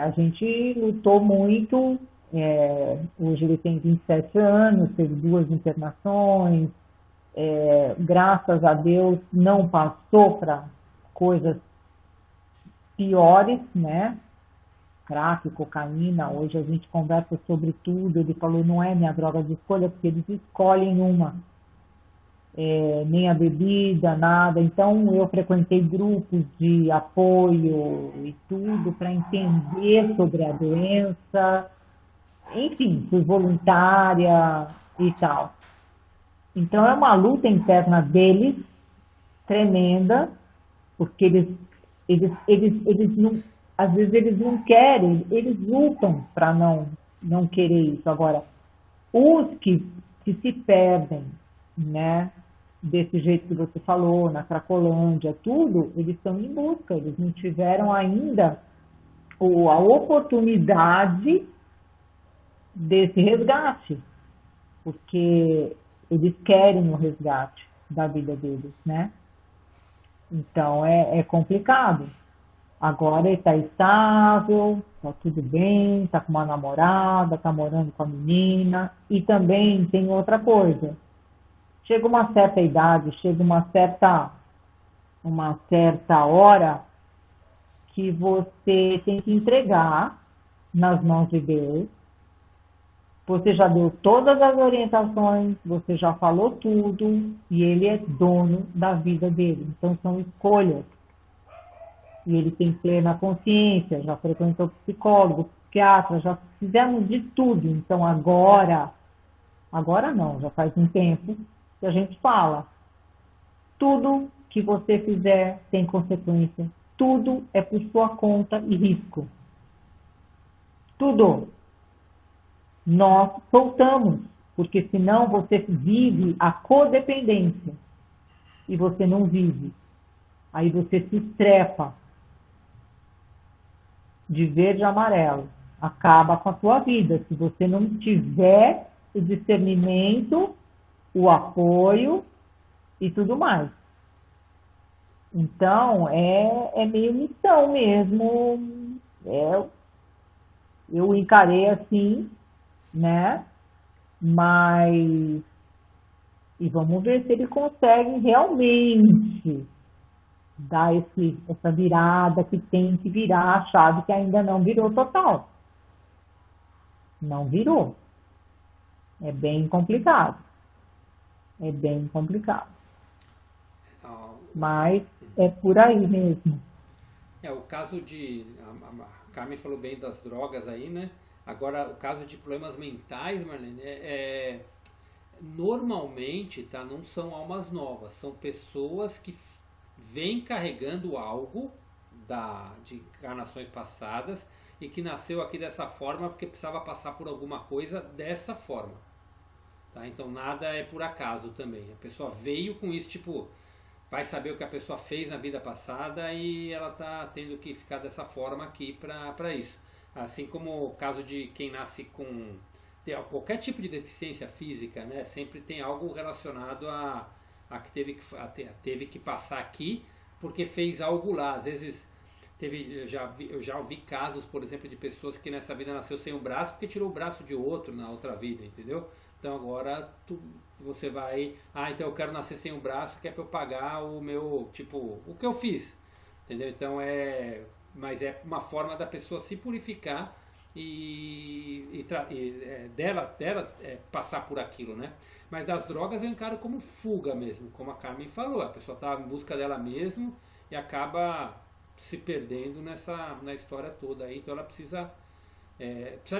a gente lutou muito. Hoje ele tem 27 anos, teve 2 internações. Graças a Deus não passou para coisas piores, né? Crack, cocaína, hoje a gente conversa sobre tudo. Ele falou, não é minha droga de escolha, porque eles escolhem uma, nem a bebida, nada. Então eu frequentei grupos de apoio e tudo para entender sobre a doença. Enfim, fui voluntária e tal. Então é uma luta interna deles tremenda, porque eles não, às vezes eles não querem, eles lutam para não querer isso. Agora, os que se perdem, né, desse jeito que você falou, na Cracolândia, tudo, eles estão em busca, eles não tiveram ainda a oportunidade desse resgate, porque eles querem o resgate da vida deles, né? Então é complicado. Agora ele está estável, está tudo bem, está com uma namorada, está morando com a menina. E também tem outra coisa. Chega uma certa idade, chega uma certa hora que você tem que entregar nas mãos de Deus. Você já deu todas as orientações, você já falou tudo, e ele é dono da vida dele. Então são escolhas. E ele tem plena consciência, já frequentou psicólogo, psiquiatra, já fizemos de tudo. Então agora não, já faz um tempo que a gente fala. Tudo que você fizer tem consequência. Tudo é por sua conta e risco. Tudo. Nós soltamos, porque senão você vive a codependência e você não vive. Aí você se estrepa de verde e amarelo. Acaba com a sua vida. Se você não tiver o discernimento, o apoio e tudo mais. Então, é meio missão mesmo. Eu encarei assim, né? Mas, e vamos ver se ele consegue realmente dar essa virada que tem que virar a chave que ainda não virou total. Não virou. É bem complicado. É bem complicado. Ah, Mas é por aí mesmo. o caso de. A Carmen falou bem das drogas aí, né? Agora, o caso de problemas mentais, Marlene, normalmente, tá, não são almas novas, são pessoas que vêm carregando algo de encarnações passadas e que nasceu aqui dessa forma porque precisava passar por alguma coisa dessa forma. Tá? Então nada é por acaso também. A pessoa veio com isso, tipo, vai saber o que a pessoa fez na vida passada e ela está tendo que ficar dessa forma aqui para isso. Assim como o caso de quem nasce com qualquer tipo de deficiência física, né? Sempre tem algo relacionado a que teve que passar aqui porque fez algo lá. Às vezes eu já ouvi casos, por exemplo, de pessoas que nessa vida nasceu sem um braço porque tirou o braço de outro na outra vida, entendeu? Então agora você vai, então eu quero nascer sem um braço, que é para eu pagar o meu, tipo, o que eu fiz, entendeu? Então mas é uma forma da pessoa se purificar dela passar por aquilo, né? Mas das drogas eu encaro como fuga mesmo, como a Carmen falou, a pessoa está em busca dela mesmo e acaba se perdendo na história toda aí, então ela precisa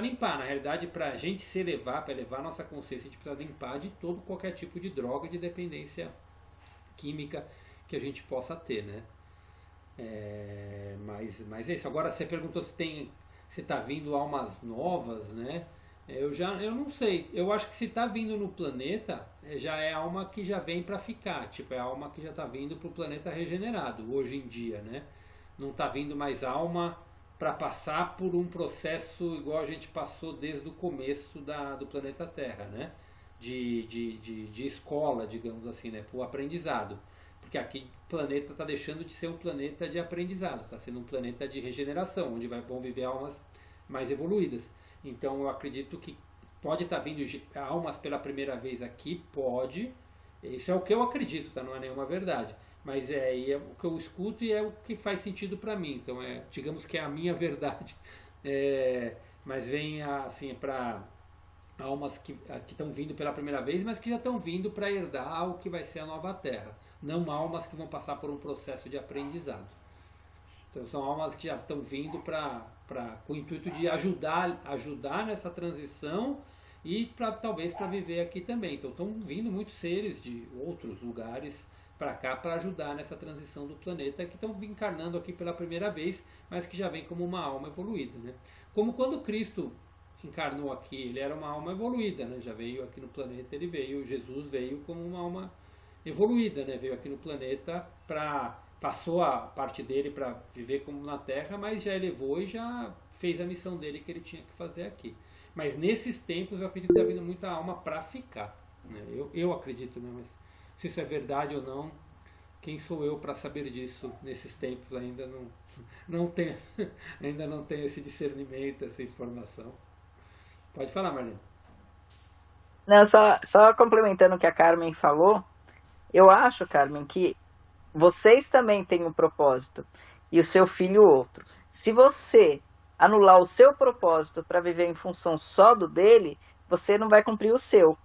limpar. Na realidade, para a gente se elevar, para elevar a nossa consciência, a gente precisa limpar de qualquer tipo de droga, de dependência química que a gente possa ter, né? Mas é isso. Agora você perguntou se está vindo almas novas, né? Eu não sei. Eu acho que se está vindo no planeta, já é alma que já vem para ficar. Tipo, é alma que já está vindo para o planeta regenerado hoje em dia, né? Não está vindo mais alma para passar por um processo igual a gente passou desde o começo do planeta Terra, né? De escola, digamos assim, né? Para o aprendizado. Porque aqui o planeta está deixando de ser um planeta de aprendizado, está sendo um planeta de regeneração, onde vão viver almas mais evoluídas. Então eu acredito que pode estar vindo almas pela primeira vez aqui, pode. Isso é o que eu acredito, tá? Não é nenhuma verdade. Mas é o que eu escuto e é o que faz sentido para mim. Então digamos que é a minha verdade. Mas vem assim para almas que estão vindo pela primeira vez, mas que já estão vindo para herdar o que vai ser a nova Terra. Não almas que vão passar por um processo de aprendizado. Então são almas que já estão vindo com o intuito de ajudar nessa transição e talvez para viver aqui também. Então estão vindo muitos seres de outros lugares para cá para ajudar nessa transição do planeta, que estão encarnando aqui pela primeira vez, mas que já vem como uma alma evoluída, né? Como quando Cristo encarnou aqui, ele era uma alma evoluída, né? Já veio aqui no planeta, Jesus veio como uma alma evoluída, né? Veio aqui no planeta passou a parte dele para viver como na Terra, mas já elevou e já fez a missão dele que ele tinha que fazer aqui. Mas nesses tempos eu acredito que está vindo muita alma para ficar, né? Eu acredito, né? Mas se isso é verdade ou não, quem sou eu para saber disso nesses tempos? Ainda não tenho, ainda não tenho esse discernimento, essa informação. Pode falar, Marlene. Não, só complementando o que a Carmen falou, eu acho, Carmen, que vocês também têm um propósito e o seu filho outro. Se você anular o seu propósito para viver em função só do dele, você não vai cumprir o seu.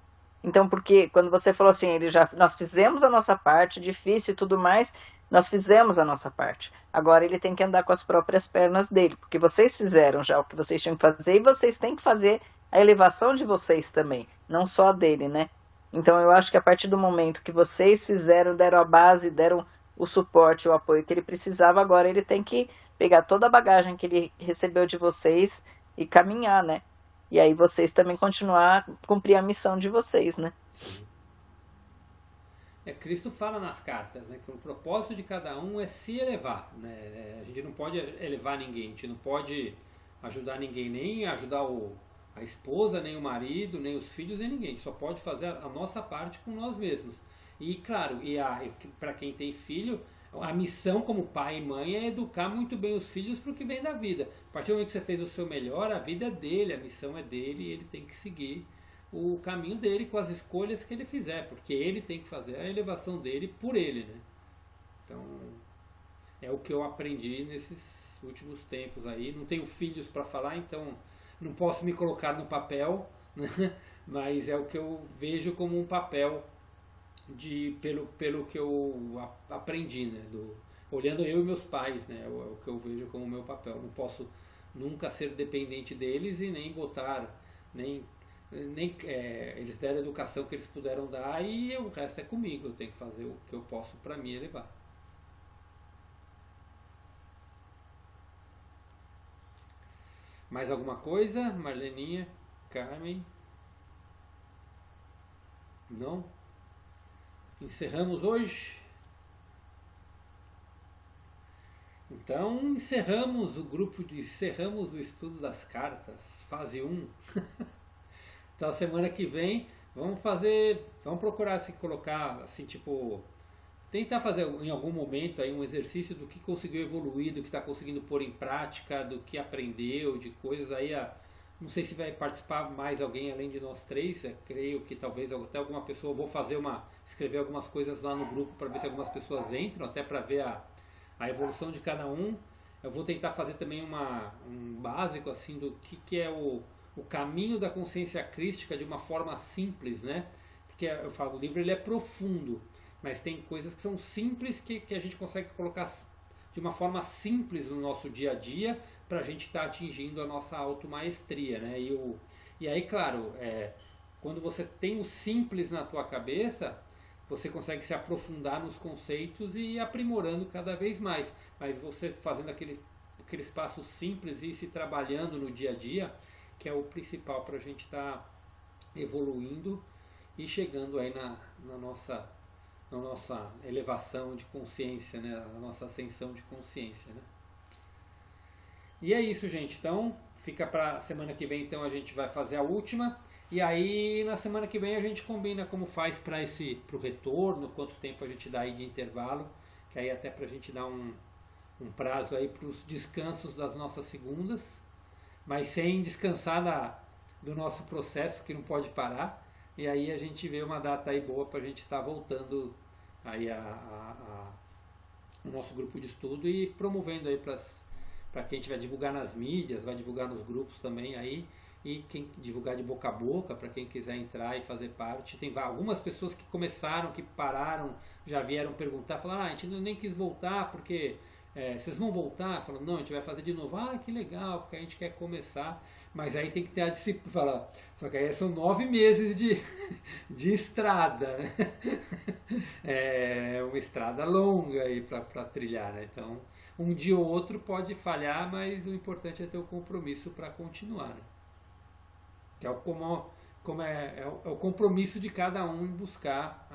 Então, porque quando você falou assim, nós fizemos a nossa parte, difícil e tudo mais, nós fizemos a nossa parte. Agora ele tem que andar com as próprias pernas dele, porque vocês fizeram já o que vocês tinham que fazer e vocês têm que fazer a elevação de vocês também, não só a dele, né? Então eu acho que a partir do momento que vocês deram a base, deram o suporte, o apoio que ele precisava, agora ele tem que pegar toda a bagagem que ele recebeu de vocês e caminhar, né? E aí vocês também cumprir a missão de vocês, né? Sim. Cristo fala nas cartas, né, que o propósito de cada um é se elevar, né? A gente não pode elevar ninguém, a gente não pode ajudar ninguém, nem ajudar a esposa, nem o marido, nem os filhos, nem ninguém. A gente só pode fazer a nossa parte com nós mesmos. E claro, para quem tem filho, A missão como pai e mãe é educar muito bem os filhos para o que vem da vida. A partir do momento que você fez o seu melhor, a vida é dele, a missão é dele e ele tem que seguir o caminho dele com as escolhas que ele fizer, porque ele tem que fazer a elevação dele por ele, né? Então, é o que eu aprendi nesses últimos tempos aí. Não tenho filhos para falar, então não posso me colocar no papel, né? Mas é o que eu vejo como um papel pelo que eu aprendi, né? Olhando eu e meus pais, né? É o que eu vejo como meu papel. Não posso nunca ser dependente deles e nem botar, eles deram a educação que eles puderam dar e o resto é comigo. Eu tenho que fazer o que eu posso para me elevar. Mais alguma coisa, Marleninha, Carmen? Não? Encerramos hoje? Então encerramos encerramos o estudo das cartas, fase 1. Então semana que vem vamos procurar se colocar assim, tipo, tentar fazer em algum momento aí um exercício do que conseguiu evoluir, do que está conseguindo pôr em prática, do que aprendeu, de coisas aí. Não sei se vai participar mais alguém além de nós três. Creio que talvez até alguma pessoa. Vou escrever algumas coisas lá no grupo para ver se algumas pessoas entram, até para ver a evolução de cada um. Eu vou tentar fazer também um básico assim do que é o caminho da consciência crística de uma forma simples, né? Porque eu falo, o livro ele é profundo, mas tem coisas que são simples que a gente consegue colocar de uma forma simples no nosso dia a dia para a gente estar atingindo a nossa automaestria, né? E aí, claro, quando você tem o simples na tua cabeça, você consegue se aprofundar nos conceitos e ir aprimorando cada vez mais. Mas você fazendo aqueles passos simples e se trabalhando no dia a dia, que é o principal para a gente estar evoluindo e chegando aí na nossa elevação de consciência, né? Na nossa ascensão de consciência, né? E é isso, gente. Então, fica para semana que vem, então a gente vai fazer a última. E aí, na semana que vem a gente combina como faz para o retorno, quanto tempo a gente dá aí de intervalo, que aí até para a gente dar um prazo aí para os descansos das nossas segundas, mas sem descansar do nosso processo, que não pode parar. E aí a gente vê uma data aí boa para a gente estar voltando aí o nosso grupo de estudo e promovendo aí para quem tiver divulgar nas mídias, vai divulgar nos grupos também aí, e quem divulgar de boca a boca, para quem quiser entrar e fazer parte. Tem algumas pessoas que começaram, que pararam, já vieram perguntar, falaram, a gente nem quis voltar porque vocês vão voltar? Falaram, não, a gente vai fazer de novo. Que legal, porque a gente quer começar. Mas aí tem que ter a disciplina. Só que aí são 9 meses de estrada, né? É uma estrada longa aí para trilhar, né? Então, um dia ou outro pode falhar, mas o importante é ter o compromisso para continuar, né? Que é o compromisso de cada um em buscar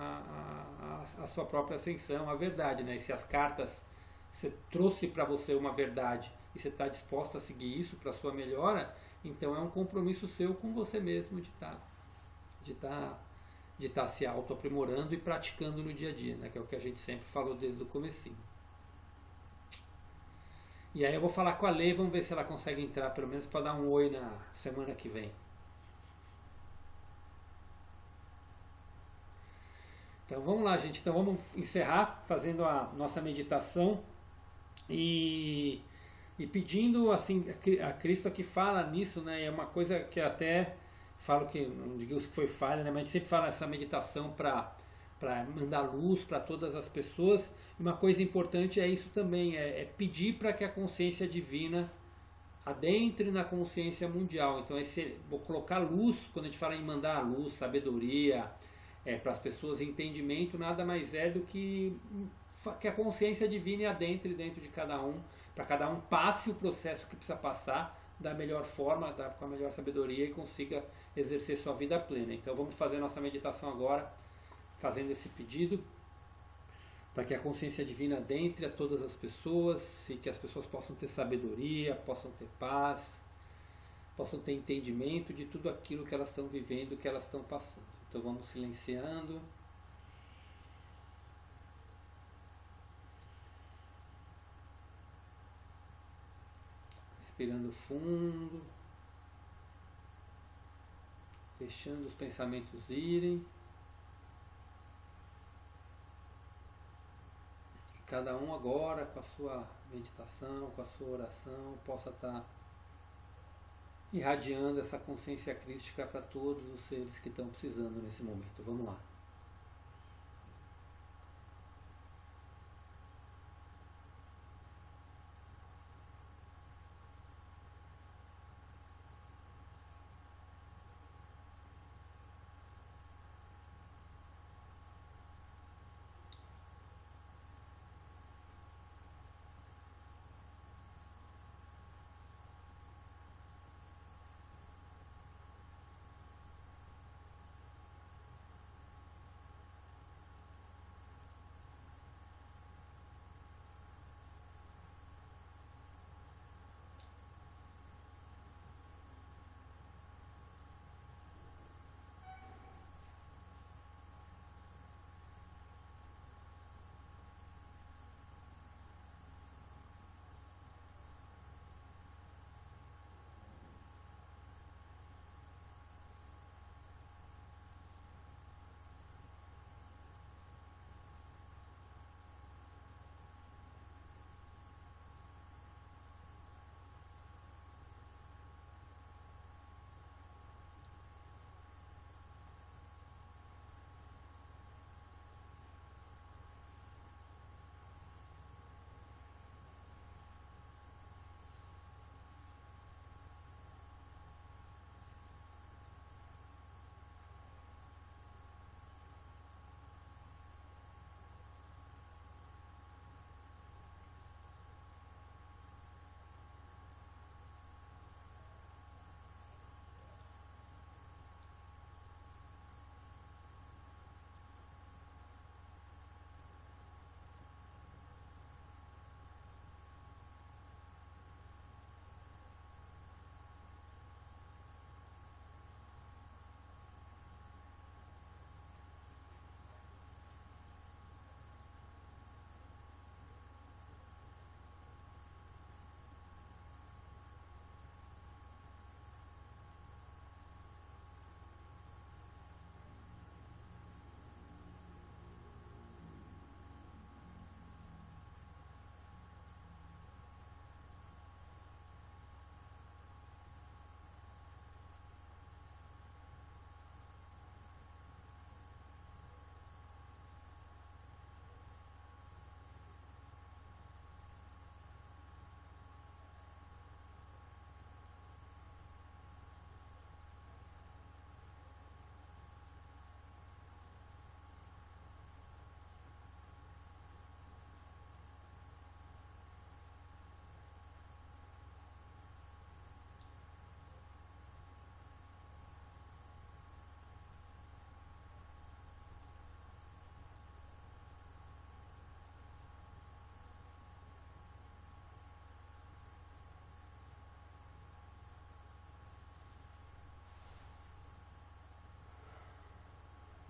a sua própria ascensão, a verdade, né? E se as cartas você trouxe para você uma verdade e você está disposto a seguir isso para a sua melhora, então é um compromisso seu com você mesmo de estar se auto-aprimorando e praticando no dia a dia, né? Que é o que a gente sempre falou desde o comecinho. E aí eu vou falar com a Lei, vamos ver se ela consegue entrar pelo menos para dar um oi na semana que vem. Então vamos lá, gente. Então vamos encerrar fazendo a nossa meditação e pedindo assim a Cristo que fala nisso, né? É uma coisa que até falo que não digo que foi falha, né? Mas a gente sempre fala essa meditação para mandar luz para todas as pessoas. Uma coisa importante é isso também, é pedir para que a consciência divina adentre na consciência mundial. Então vou colocar luz, quando a gente fala em mandar a luz, sabedoria, para as pessoas, entendimento, nada mais é do que a consciência divina adentre dentro de cada um, para cada um passe o processo que precisa passar da melhor forma, com a melhor sabedoria e consiga exercer sua vida plena. Então vamos fazer nossa meditação agora, fazendo esse pedido, para que a consciência divina adentre a todas as pessoas e que as pessoas possam ter sabedoria, possam ter paz, possam ter entendimento de tudo aquilo que elas estão vivendo, que elas estão passando. Então vamos silenciando. Respirando fundo, deixando os pensamentos irem. E cada um agora, com a sua meditação, com a sua oração, possa estar irradiando essa consciência crística para todos os seres que estão precisando nesse momento. Vamos lá.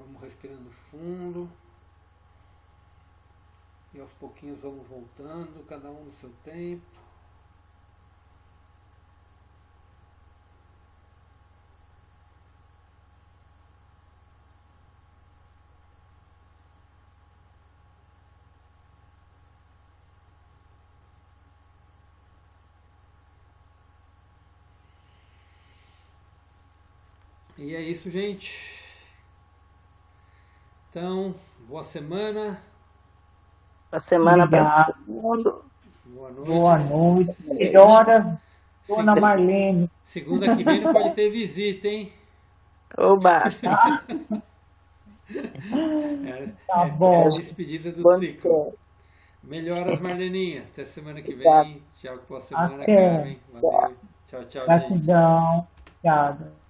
Vamos respirando fundo. E aos pouquinhos vamos voltando, cada um no seu tempo. E é isso, gente. Então, boa semana. Boa semana para Obrigado. todo mundo. Boa noite. Boa noite. Melhoras, Dona Marlene. Segunda que vem não pode ter visita, hein? Oba! Tá bom. É a despedida do Bom ciclo. dia. Melhoras, Marleninha. Até semana que Obrigada. vem. Tchau, boa semana, Até. Carmen. Valeu. Tchau, tchau, gente. Gratidão. Obrigada.